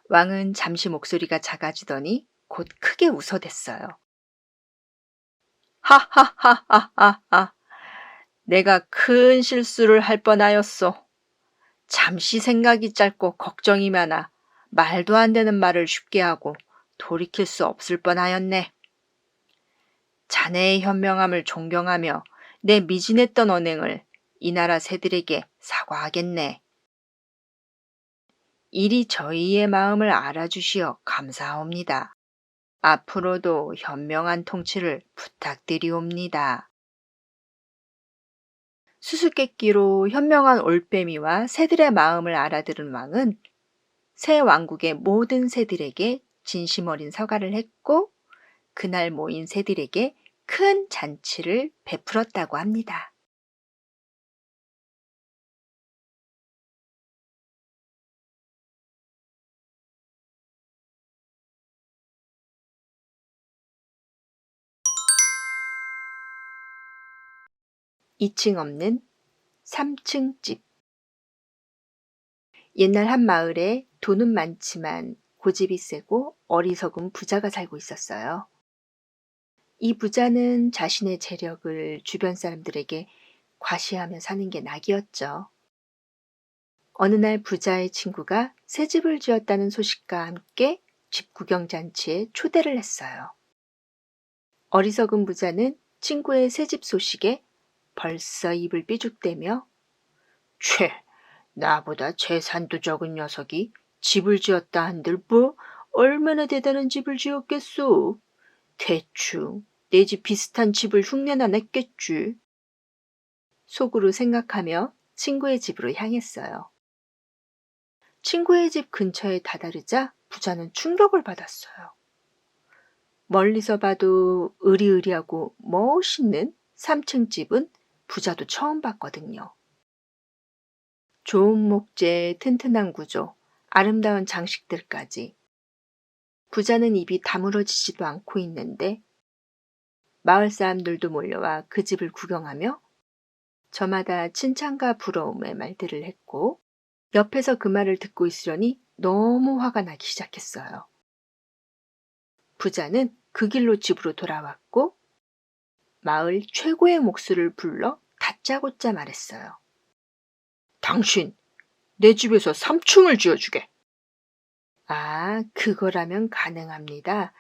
왕은 잠시 목소리가 작아지더니 곧 크게 웃어댔어요. 하하하하하하. 내가 큰 실수를 할 뻔하였소. 잠시 생각이 짧고 걱정이 많아 말도 안 되는 말을 쉽게 하고 돌이킬 수 없을 뻔하였네. 자네의 현명함을 존경하며 내 미진했던 언행을 이 나라 새들에게 사과하겠네. 이리 저희의 마음을 알아주시어 감사합니다. 앞으로도 현명한 통치를 부탁드리옵니다. 수수께끼로 현명한 올빼미와 새들의 마음을 알아들은 왕은 새 왕국의 모든 새들에게 진심 어린 사과를 했고 그날 모인 새들에게 큰 잔치를 베풀었다고 합니다. 이 층 없는 3층 집. 옛날 한 마을에 돈은 많지만 고집이 세고 어리석은 부자가 살고 있었어요. 이 부자는 자신의 재력을 주변 사람들에게 과시하며 사는 게 낙이었죠. 어느 날 부자의 친구가 새 집을 지었다는 소식과 함께 집 구경 잔치에 초대를 했어요. 어리석은 부자는 친구의 새 집 소식에 벌써 입을 삐죽대며 "채, 나보다 재산도 적은 녀석이 집을 지었다 한들 뭐 얼마나 대단한 집을 지었겠소. 대충 내 집 비슷한 집을 흉내나 냈겠지." 속으로 생각하며 친구의 집으로 향했어요. 친구의 집 근처에 다다르자 부자는 충격을 받았어요. 멀리서 봐도 으리으리하고 멋있는 3층 집은 부자도 처음 봤거든요. 좋은 목재, 튼튼한 구조, 아름다운 장식들까지. 부자는 입이 다물어지지도 않고 있는데 마을 사람들도 몰려와 그 집을 구경하며 저마다 칭찬과 부러움의 말들을 했고 옆에서 그 말을 듣고 있으려니 너무 화가 나기 시작했어요. 부자는 그 길로 집으로 돌아왔고 마을 최고의 목수를 불러 다짜고짜 말했어요. "당신, 내 집에서 3층을 지어주게." "아, 그거라면 가능합니다.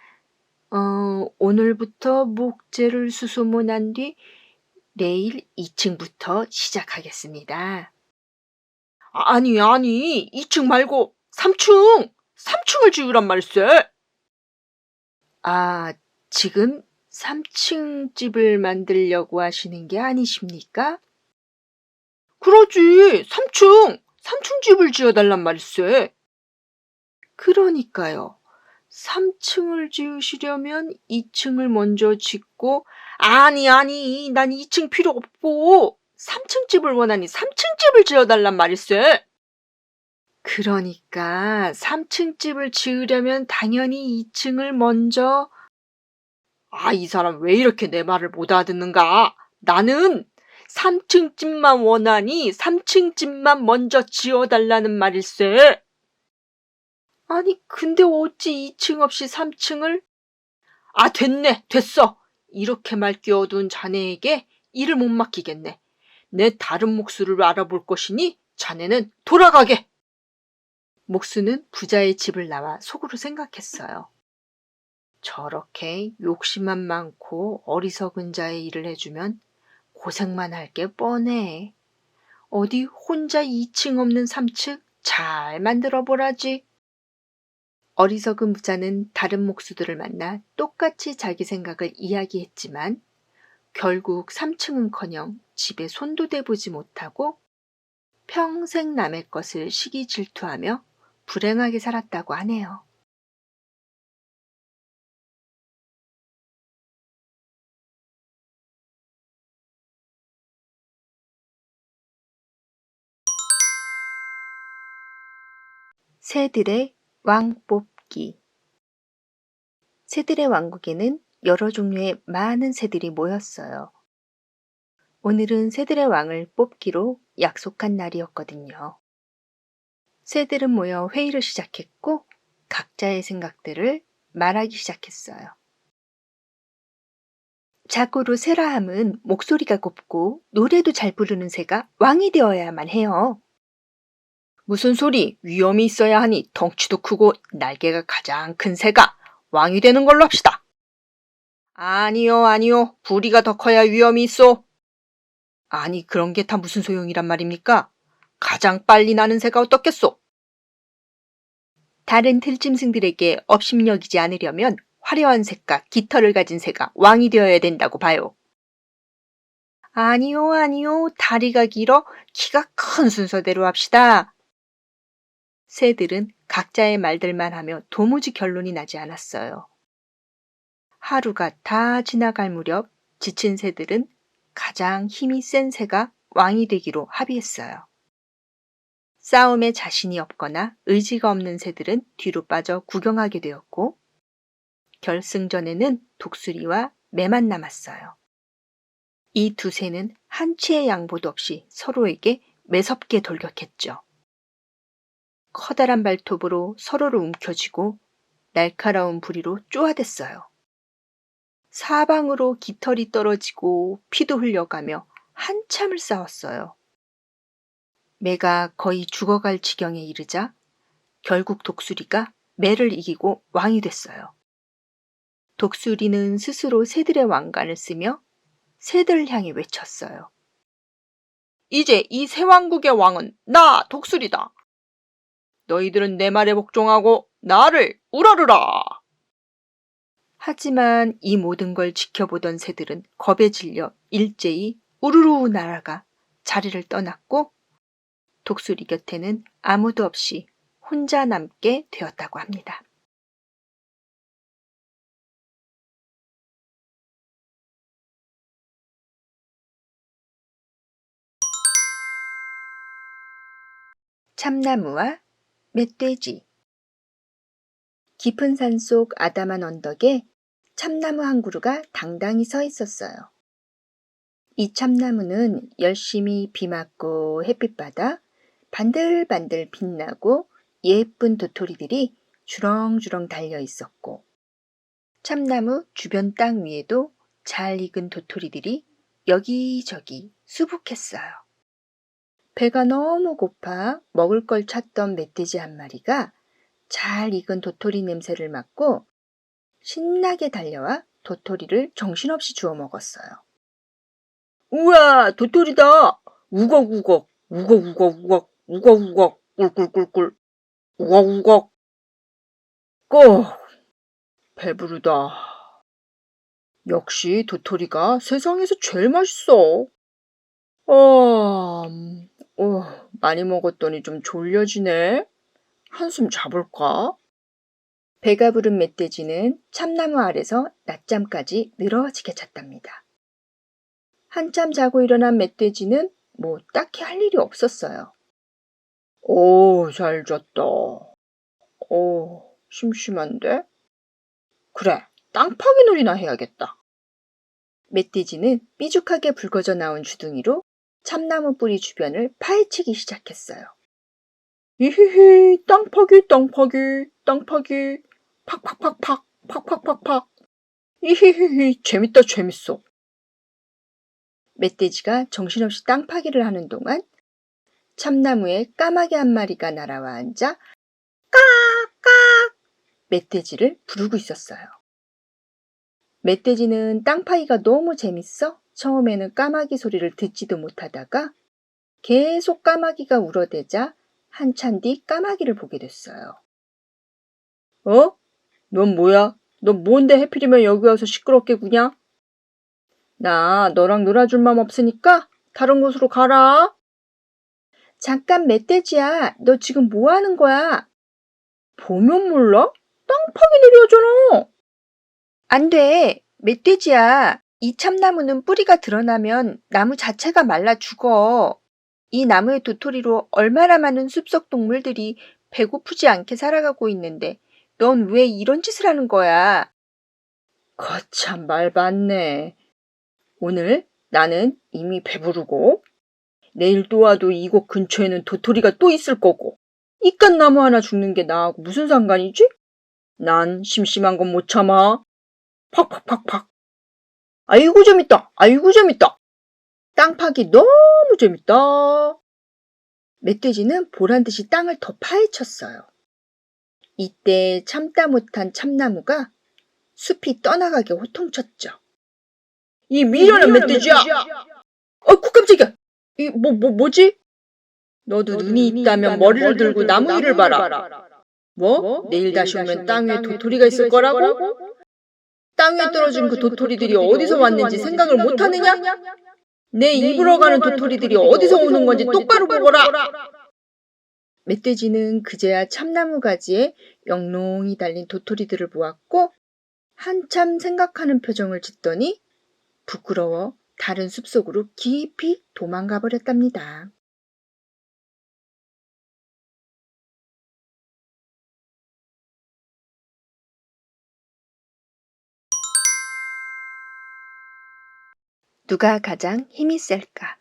오늘부터 목재를 수소문한 뒤 내일 2층부터 시작하겠습니다." "아니, 2층 말고 3층! 3층을 지으란 말세." "아, 지금 3층 집을 만들려고 하시는 게 아니십니까?" "그러지, 3층 집을 지어달란 말세." "그러니까요. 3층을 지으시려면 2층을 먼저 짓고." "아니, 난 2층 필요 없고 3층 집을 원하니 3층 집을 지어달란 말일세." "그러니까 3층 집을 지으려면 당연히 2층을 먼저." "아, 이 사람 왜 이렇게 내 말을 못 알아듣는가? 나는 3층 집만 원하니 3층 집만 먼저 지어달라는 말일세." "아니, 근데 어찌 2층 없이 3층을?" "아, 됐어. 이렇게 말 끼어둔 자네에게 일을 못 맡기겠네. 내 다른 목수를 알아볼 것이니 자네는 돌아가게." 목수는 부자의 집을 나와 속으로 생각했어요. 저렇게 욕심만 많고 어리석은 자의 일을 해주면 고생만 할 게 뻔해. 어디 혼자 2층 없는 3층 잘 만들어 보라지. 어리석은 부자는 다른 목수들을 만나 똑같이 자기 생각을 이야기했지만 결국 3층은커녕 집에 손도 대보지 못하고 평생 남의 것을 시기 질투하며 불행하게 살았다고 하네요. 새들의 왕 뽑기. 새들의 왕국에는 여러 종류의 많은 새들이 모였어요. 오늘은 새들의 왕을 뽑기로 약속한 날이었거든요. 새들은 모여 회의를 시작했고 각자의 생각들을 말하기 시작했어요. 자고로 새라함은 목소리가 곱고 노래도 잘 부르는 새가 왕이 되어야만 해요. 무슨 소리, 위험이 있어야 하니 덩치도 크고 날개가 가장 큰 새가 왕이 되는 걸로 합시다. 아니요. 부리가 더 커야 위험이 있어. 아니, 그런 게 다 무슨 소용이란 말입니까? 가장 빨리 나는 새가 어떻겠소? 다른 들짐승들에게 업신여기지 않으려면 화려한 색과 깃털을 가진 새가 왕이 되어야 된다고 봐요. 아니요. 다리가 길어 키가 큰 순서대로 합시다. 새들은 각자의 말들만 하며 도무지 결론이 나지 않았어요. 하루가 다 지나갈 무렵 지친 새들은 가장 힘이 센 새가 왕이 되기로 합의했어요. 싸움에 자신이 없거나 의지가 없는 새들은 뒤로 빠져 구경하게 되었고 결승전에는 독수리와 매만 남았어요. 이 두 새는 한치의 양보도 없이 서로에게 매섭게 돌격했죠. 커다란 발톱으로 서로를 움켜쥐고 날카로운 부리로 쪼아댔어요. 사방으로 깃털이 떨어지고 피도 흘려가며 한참을 싸웠어요. 매가 거의 죽어갈 지경에 이르자 결국 독수리가 매를 이기고 왕이 됐어요. 독수리는 스스로 새들의 왕관을 쓰며 새들을 향해 외쳤어요. 이제 이 새 왕국의 왕은 나 독수리다. 너희들은 내 말에 복종하고 나를 우러르라. 하지만 이 모든 걸 지켜보던 새들은 겁에 질려 일제히 우르르 날아가 자리를 떠났고 독수리 곁에는 아무도 없이 혼자 남게 되었다고 합니다. 참나무와 멧돼지. 깊은 산속 아담한 언덕에 참나무 한 그루가 당당히 서 있었어요. 이 참나무는 열심히 비 맞고 햇빛 받아 반들반들 빛나고 예쁜 도토리들이 주렁주렁 달려 있었고, 참나무 주변 땅 위에도 잘 익은 도토리들이 여기저기 수북했어요. 배가 너무 고파 먹을 걸 찾던 멧돼지 한 마리가 잘 익은 도토리 냄새를 맡고 신나게 달려와 도토리를 정신없이 주워 먹었어요. 우와, 도토리다! 우걱우걱, 우걱우걱우걱, 우걱우걱, 꿀꿀꿀꿀, 우걱우걱. 배부르다. 역시 도토리가 세상에서 제일 맛있어. 많이 먹었더니 좀 졸려지네. 한숨 자볼까? 배가 부른 멧돼지는 참나무 아래서 낮잠까지 늘어지게 잤답니다. 한참 자고 일어난 멧돼지는 뭐 딱히 할 일이 없었어요. 잘 잤다. 심심한데? 그래, 땅파기 놀이나 해야겠다. 멧돼지는 삐죽하게 붉어져 나온 주둥이로 참나무 뿌리 주변을 파헤치기 시작했어요. 이히히, 땅파기, 땅파기, 땅파기, 팍팍팍팍, 팍팍팍팍. 이히히히, 재밌다, 재밌어. 멧돼지가 정신없이 땅파기를 하는 동안 참나무에 까마귀 한 마리가 날아와 앉아 까까 멧돼지를 부르고 있었어요. 멧돼지는 땅파기가 너무 재밌어 처음에는 까마귀 소리를 듣지도 못하다가 계속 까마귀가 울어대자 한참 뒤 까마귀를 보게 됐어요. 넌 뭐야? 넌 뭔데 하필이면 여기 와서 시끄럽게 구냐? 나 너랑 놀아줄 맘 없으니까 다른 곳으로 가라. 잠깐 멧돼지야, 너 지금 뭐 하는 거야? 보면 몰라? 땅파기 놀이하잖아. 안 돼, 멧돼지야. 이 참나무는 뿌리가 드러나면 나무 자체가 말라 죽어. 이 나무의 도토리로 얼마나 많은 숲속 동물들이 배고프지 않게 살아가고 있는데 넌 왜 이런 짓을 하는 거야? 거참 말 많네. 오늘 나는 이미 배부르고 내일 또 와도 이곳 근처에는 도토리가 또 있을 거고 이깟 나무 하나 죽는 게 나하고 무슨 상관이지? 난 심심한 건 못 참아. 팍팍팍팍. 아이고 재밌다. 아이고 재밌다. 땅 파기 너무 재밌다. 멧돼지는 보란듯이 땅을 더 파헤쳤어요. 이때 참다 못한 참나무가 숲이 떠나가게 호통쳤죠. 이 미련한 멧돼지야! 깜짝이야! 뭐지? 너도 눈이 있다면 머리를 들고 나무 위를 봐라. 뭐? 내일 다시 오면 땅 위에 도토리가 있을 거라고? 땅 위에 떨어진 그 도토리들이 어디서 왔는지 생각을 못하느냐? 내 입으로 가는 도토리들이 어디서 오는 건지 똑바로 보거라. 멧돼지는 그제야 참나무 가지에 영롱히 달린 도토리들을 보았고 한참 생각하는 표정을 짓더니 부끄러워 다른 숲속으로 깊이 도망가 버렸답니다. 누가 가장 힘이 셀까?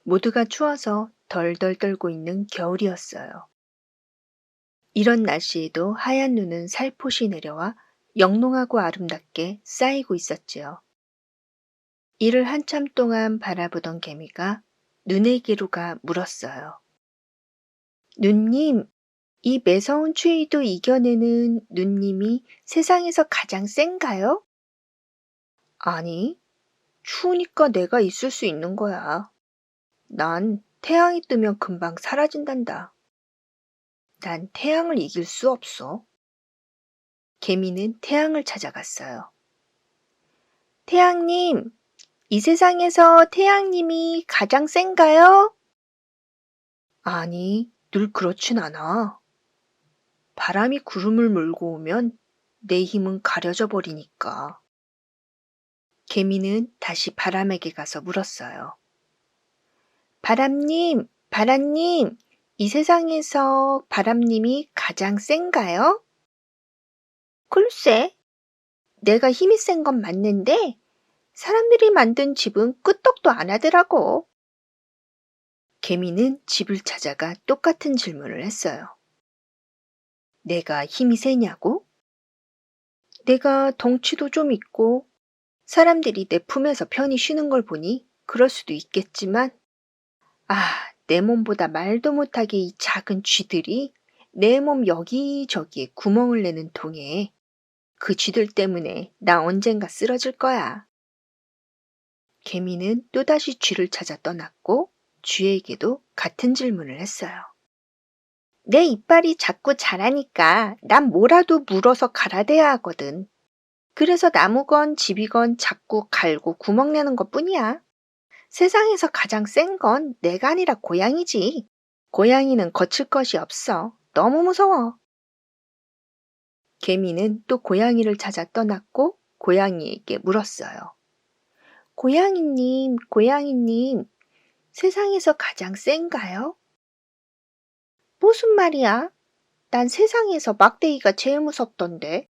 모두가 추워서 덜덜 떨고 있는 겨울이었어요. 이런 날씨에도 하얀 눈은 살포시 내려와 영롱하고 아름답게 쌓이고 있었지요. 이를 한참 동안 바라보던 개미가 눈에게로가 물었어요. 누님, 이 매서운 추위도 이겨내는 누님이 세상에서 가장 센가요? 아니, 추우니까 내가 있을 수 있는 거야. 난 태양이 뜨면 금방 사라진단다. 난 태양을 이길 수 없어. 개미는 태양을 찾아갔어요. 태양님, 이 세상에서 태양님이 가장 센가요? 아니, 늘 그렇진 않아. 바람이 구름을 몰고 오면 내 힘은 가려져 버리니까. 개미는 다시 바람에게 가서 물었어요. 바람님, 바람님, 이 세상에서 바람님이 가장 센가요? 글쎄, 내가 힘이 센 건 맞는데 사람들이 만든 집은 끄떡도 안 하더라고. 개미는 집을 찾아가 똑같은 질문을 했어요. 내가 힘이 세냐고? 내가 덩치도 좀 있고 사람들이 내 품에서 편히 쉬는 걸 보니 그럴 수도 있겠지만, 내 몸보다 말도 못하게 이 작은 쥐들이 내 몸 여기저기에 구멍을 내는 통에 그 쥐들 때문에 나 언젠가 쓰러질 거야. 개미는 또다시 쥐를 찾아 떠났고 쥐에게도 같은 질문을 했어요. 내 이빨이 자꾸 자라니까 난 뭐라도 물어서 갈아대야 하거든. 그래서 나무건 집이건 자꾸 갈고 구멍 내는 것뿐이야. 세상에서 가장 센 건 내가 아니라 고양이지. 고양이는 거칠 것이 없어. 너무 무서워. 개미는 또 고양이를 찾아 떠났고 고양이에게 물었어요. 고양이님, 고양이님, 세상에서 가장 센가요? 무슨 말이야? 난 세상에서 막대기가 제일 무섭던데.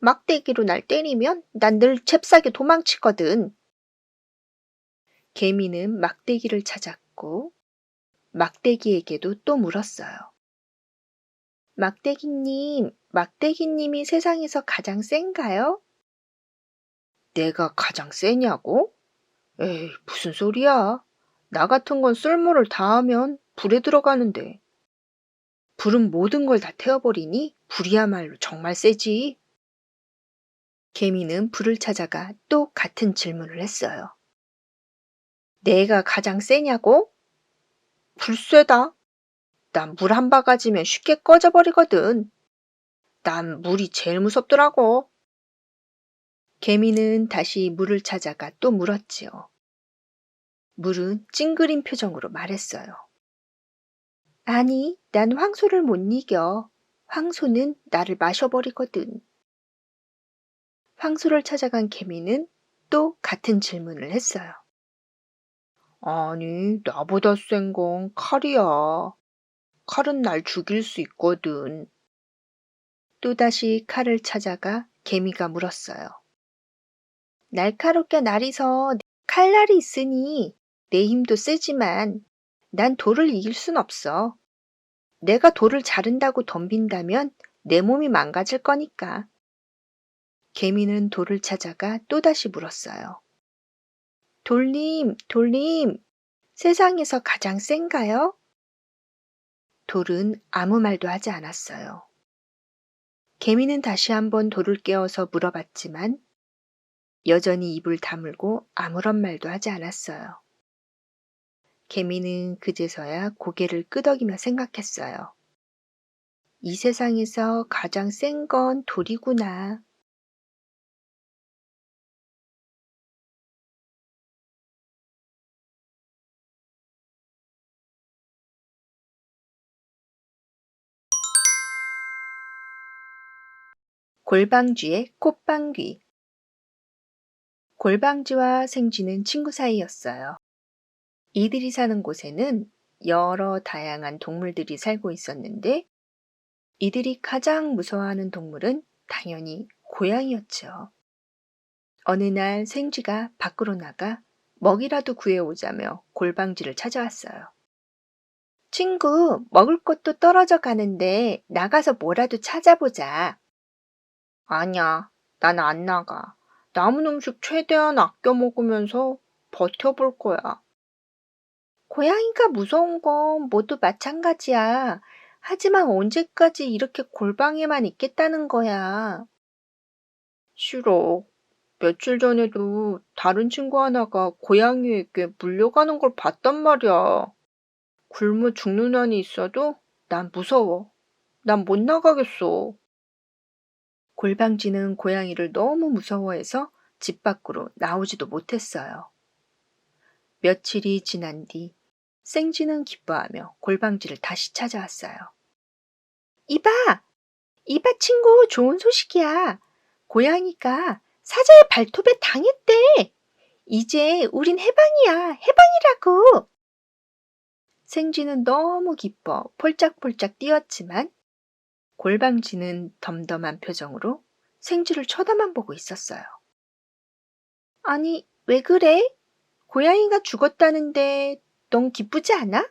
막대기로 날 때리면 난 늘 잽싸게 도망치거든. 개미는 막대기를 찾았고 막대기에게도 또 물었어요. 막대기님, 막대기님이 세상에서 가장 센가요? 내가 가장 세냐고? 에이, 무슨 소리야. 나 같은 건 쓸모를 다하면 불에 들어가는데. 불은 모든 걸 다 태워버리니 불이야말로 정말 세지. 개미는 불을 찾아가 또 같은 질문을 했어요. 내가 가장 세냐고? 불 쎄다. 난 물 한 바가지면 쉽게 꺼져버리거든. 난 물이 제일 무섭더라고. 개미는 다시 물을 찾아가 또 물었지요. 물은 찡그린 표정으로 말했어요. 아니, 난 황소를 못 이겨. 황소는 나를 마셔버리거든. 황소를 찾아간 개미는 또 같은 질문을 했어요. 아니, 나보다 센 건 칼이야. 칼은 날 죽일 수 있거든. 또다시 칼을 찾아가 개미가 물었어요. 날카롭게 날이서 칼날이 있으니 내 힘도 세지만 난 돌을 이길 순 없어. 내가 돌을 자른다고 덤빈다면 내 몸이 망가질 거니까. 개미는 돌을 찾아가 또다시 물었어요. 돌님, 돌님, 세상에서 가장 센가요? 돌은 아무 말도 하지 않았어요. 개미는 다시 한번 돌을 깨워서 물어봤지만 여전히 입을 다물고 아무런 말도 하지 않았어요. 개미는 그제서야 고개를 끄덕이며 생각했어요. 이 세상에서 가장 센 건 돌이구나. 골방쥐의 콧방귀. 골방쥐와 생쥐는 친구 사이였어요. 이들이 사는 곳에는 여러 다양한 동물들이 살고 있었는데 이들이 가장 무서워하는 동물은 당연히 고양이였죠. 어느 날 생쥐가 밖으로 나가 먹이라도 구해오자며 골방쥐를 찾아왔어요. 친구, 먹을 것도 떨어져 가는데 나가서 뭐라도 찾아보자. 아니야, 난 안 나가. 남은 음식 최대한 아껴 먹으면서 버텨볼 거야. 고양이가 무서운 건 모두 마찬가지야. 하지만 언제까지 이렇게 골방에만 있겠다는 거야. 싫어. 며칠 전에도 다른 친구 하나가 고양이에게 물려가는 걸 봤단 말이야. 굶어 죽는 한이 있어도 난 무서워. 난 못 나가겠어. 골방지는 고양이를 너무 무서워해서 집 밖으로 나오지도 못했어요. 며칠이 지난 뒤 생쥐는 기뻐하며 골방지를 다시 찾아왔어요. 이봐! 이봐 친구, 좋은 소식이야. 고양이가 사자의 발톱에 당했대. 이제 우린 해방이야. 해방이라고. 생쥐는 너무 기뻐 폴짝폴짝 뛰었지만 골방쥐는 덤덤한 표정으로 생쥐를 쳐다만 보고 있었어요. 아니, 왜 그래? 고양이가 죽었다는데 넌 기쁘지 않아?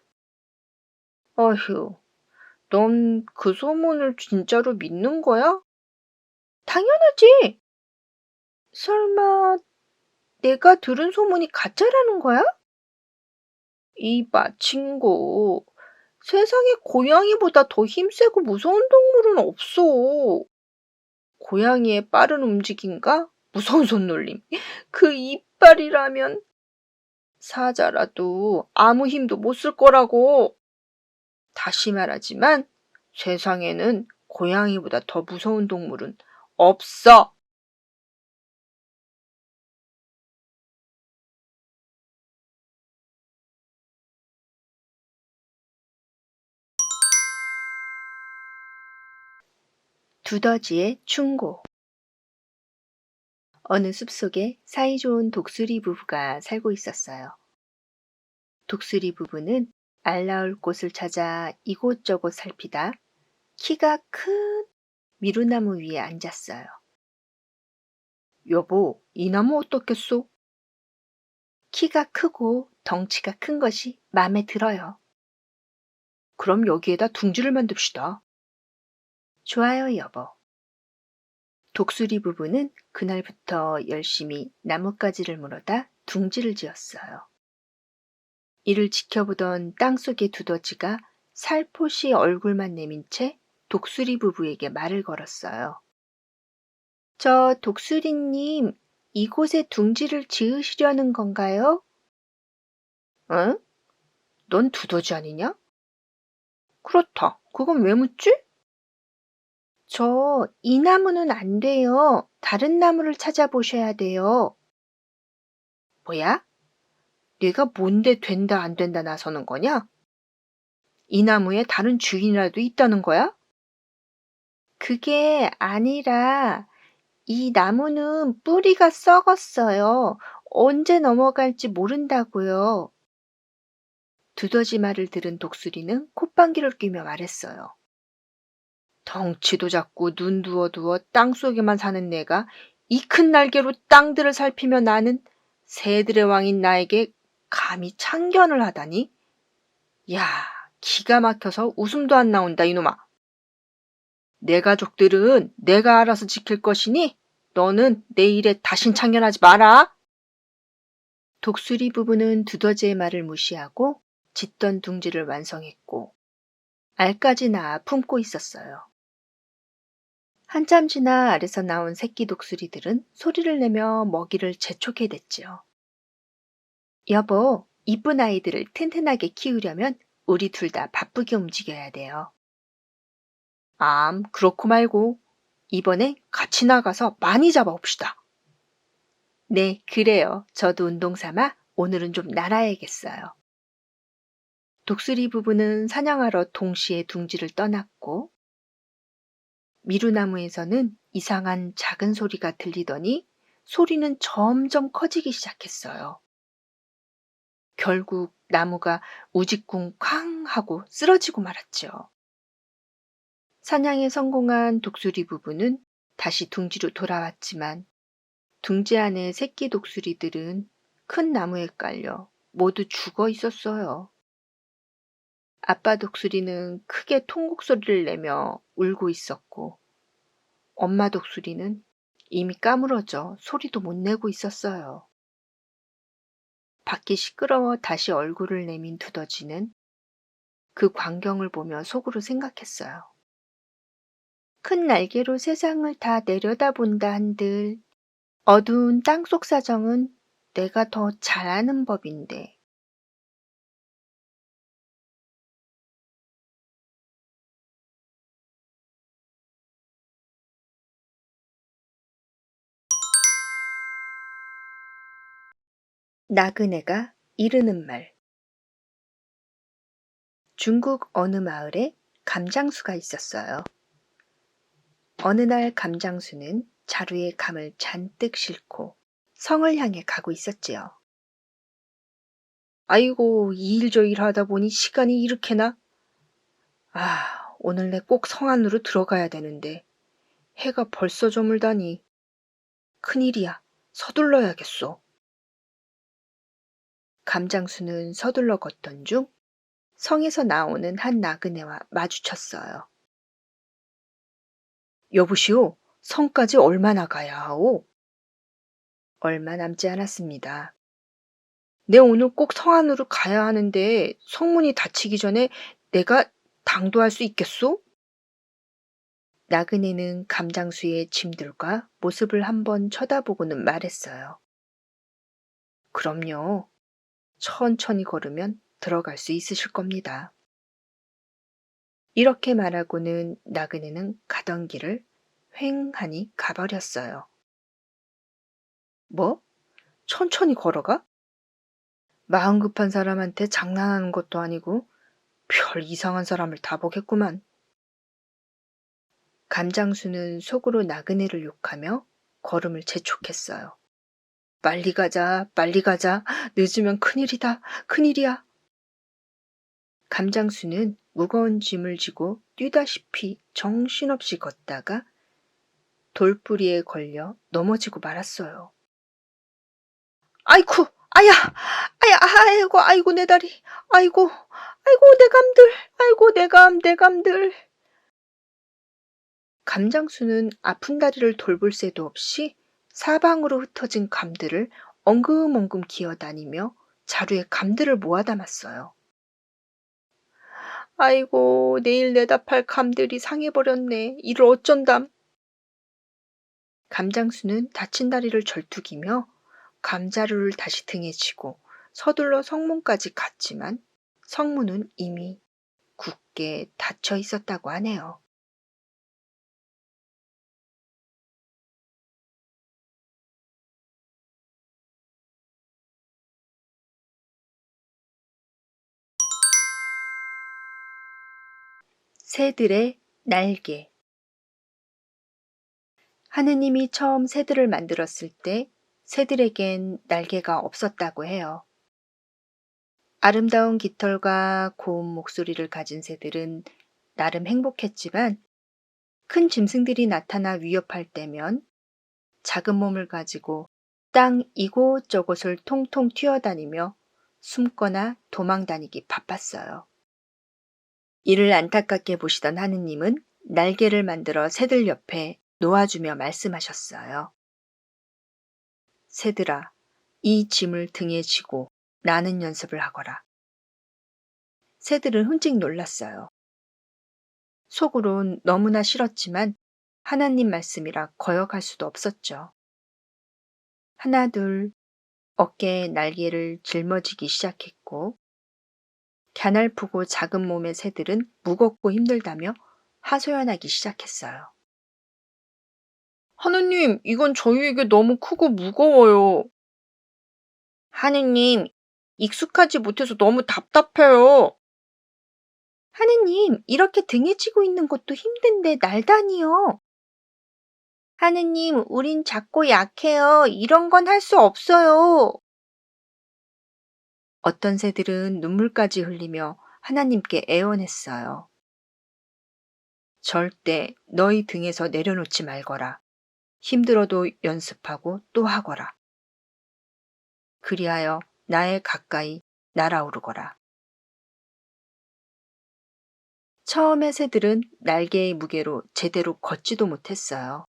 어휴, 넌 그 소문을 진짜로 믿는 거야? 당연하지. 설마 내가 들은 소문이 가짜라는 거야? 이봐, 친구. 세상에 고양이보다 더 힘세고 무서운 동물은 없어. 고양이의 빠른 움직임과 무서운 손놀림. 그 이빨이라면 사자라도 아무 힘도 못 쓸 거라고. 다시 말하지만 세상에는 고양이보다 더 무서운 동물은 없어. 두더지의 충고. 어느 숲속에 사이좋은 독수리 부부가 살고 있었어요. 독수리 부부는 알 나올 곳을 찾아 이곳저곳 살피다 키가 큰 미루나무 위에 앉았어요. 여보, 이 나무 어떻겠소? 키가 크고 덩치가 큰 것이 마음에 들어요. 그럼 여기에다 둥지를 만듭시다. 좋아요, 여보. 독수리 부부는 그날부터 열심히 나뭇가지를 물어다 둥지를 지었어요. 이를 지켜보던 땅속의 두더지가 살포시 얼굴만 내민 채 독수리 부부에게 말을 걸었어요. 저 독수리님, 이곳에 둥지를 지으시려는 건가요? 응? 넌 두더지 아니냐? 그렇다. 그건 왜 묻지? 저 이 나무는 안 돼요. 다른 나무를 찾아보셔야 돼요. 뭐야? 네가 뭔데 된다 안 된다 나서는 거냐? 이 나무에 다른 주인이라도 있다는 거야? 그게 아니라 이 나무는 뿌리가 썩었어요. 언제 넘어갈지 모른다고요. 두더지 말을 들은 독수리는 콧방귀를 뀌며 말했어요. 덩치도 작고 눈 두어두어 땅속에만 사는 내가 이 큰 날개로 땅들을 살피며 나는 새들의 왕인 나에게 감히 참견을 하다니? 야, 기가 막혀서 웃음도 안 나온다, 이놈아. 내 가족들은 내가 알아서 지킬 것이니 너는 내 일에 다신 참견하지 마라. 독수리 부부는 두더지의 말을 무시하고 짓던 둥지를 완성했고 알까지 낳아 품고 있었어요. 한참 지나 알에서 나온 새끼 독수리들은 소리를 내며 먹이를 재촉해 댔지요. 여보, 이쁜 아이들을 튼튼하게 키우려면 우리 둘 다 바쁘게 움직여야 돼요. 그렇고 말고 이번에 같이 나가서 많이 잡아옵시다. 네, 그래요. 저도 운동 삼아 오늘은 좀 날아야겠어요. 독수리 부부는 사냥하러 동시에 둥지를 떠났고 미루나무에서는 이상한 작은 소리가 들리더니 소리는 점점 커지기 시작했어요. 결국 나무가 우직쿵 쾅 하고 쓰러지고 말았죠. 사냥에 성공한 독수리 부부는 다시 둥지로 돌아왔지만 둥지 안의 새끼 독수리들은 큰 나무에 깔려 모두 죽어 있었어요. 아빠 독수리는 크게 통곡 소리를 내며 울고 있었고 엄마 독수리는 이미 까무러져 소리도 못 내고 있었어요. 밖이 시끄러워 다시 얼굴을 내민 두더지는 그 광경을 보며 속으로 생각했어요. 큰 날개로 세상을 다 내려다본다 한들 어두운 땅속 사정은 내가 더 잘 아는 법인데. 나그네가 이르는 말. 중국 어느 마을에 감장수가 있었어요. 어느 날 감장수는 자루에 감을 잔뜩 싣고 성을 향해 가고 있었지요. 아이고, 이 일 저 일 하다 보니 시간이 이렇게나? 아, 오늘 내 꼭 성 안으로 들어가야 되는데 해가 벌써 저물다니. 큰일이야. 서둘러야겠소. 감장수는 서둘러 걷던 중 성에서 나오는 한 나그네와 마주쳤어요. 여보시오, 성까지 얼마나 가야 하오? 얼마 남지 않았습니다. 내 오늘 꼭 성 안으로 가야 하는데 성문이 닫히기 전에 내가 당도할 수 있겠소? 나그네는 감장수의 짐들과 모습을 한번 쳐다보고는 말했어요. 그럼요. 천천히 걸으면 들어갈 수 있으실 겁니다. 이렇게 말하고는 나그네는 가던 길을 휑하니 가버렸어요. 뭐? 천천히 걸어가? 마음 급한 사람한테 장난하는 것도 아니고 별 이상한 사람을 다 보겠구만. 감장수는 속으로 나그네를 욕하며 걸음을 재촉했어요. 빨리 가자, 빨리 가자. 늦으면 큰일이다, 큰일이야. 감장수는 무거운 짐을 지고 뛰다시피 정신없이 걷다가 돌뿌리에 걸려 넘어지고 말았어요. 아이쿠, 아야, 아야, 아이고, 아이고, 내 다리, 아이고, 아이고, 내 감들, 아이고, 내 감들. 감장수는 아픈 다리를 돌볼 새도 없이 사방으로 흩어진 감들을 엉금엉금 기어다니며 자루에 감들을 모아 담았어요. 아이고, 내일 내다 팔 감들이 상해버렸네. 이를 어쩐담. 감장수는 다친 다리를 절뚝이며 감자루를 다시 등에 지고 서둘러 성문까지 갔지만 성문은 이미 굳게 닫혀 있었다고 하네요. 새들의 날개. 하느님이 처음 새들을 만들었을 때 새들에겐 날개가 없었다고 해요. 아름다운 깃털과 고운 목소리를 가진 새들은 나름 행복했지만 큰 짐승들이 나타나 위협할 때면 작은 몸을 가지고 땅 이곳저곳을 통통 튀어다니며 숨거나 도망다니기 바빴어요. 이를 안타깝게 보시던 하느님은 날개를 만들어 새들 옆에 놓아주며 말씀하셨어요. 새들아, 이 짐을 등에 지고 나는 연습을 하거라. 새들은 흠찍 놀랐어요. 속으론 너무나 싫었지만 하나님 말씀이라 거역할 수도 없었죠. 하나 둘 어깨에 날개를 짊어지기 시작했고 갸날프고 작은 몸의 새들은 무겁고 힘들다며 하소연하기 시작했어요. 하느님, 이건 저희에게 너무 크고 무거워요. 하느님, 익숙하지 못해서 너무 답답해요. 하느님, 이렇게 등에 지고 있는 것도 힘든데 날다니요. 하느님, 우린 작고 약해요. 이런 건 할 수 없어요. 어떤 새들은 눈물까지 흘리며 하나님께 애원했어요. 절대 너희 등에서 내려놓지 말거라. 힘들어도 연습하고 또 하거라. 그리하여 나의 가까이 날아오르거라. 처음에 새들은 날개의 무게로 제대로 걷지도 못했어요.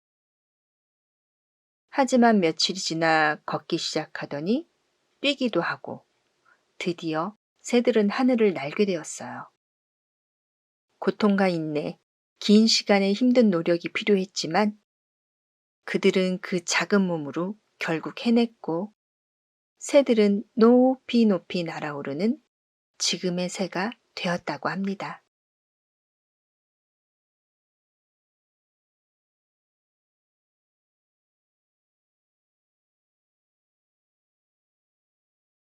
하지만 며칠이 지나 걷기 시작하더니 뛰기도 하고 드디어 새들은 하늘을 날게 되었어요. 고통과 인내, 긴 시간의 힘든 노력이 필요했지만 그들은 그 작은 몸으로 결국 해냈고 새들은 높이 높이 날아오르는 지금의 새가 되었다고 합니다.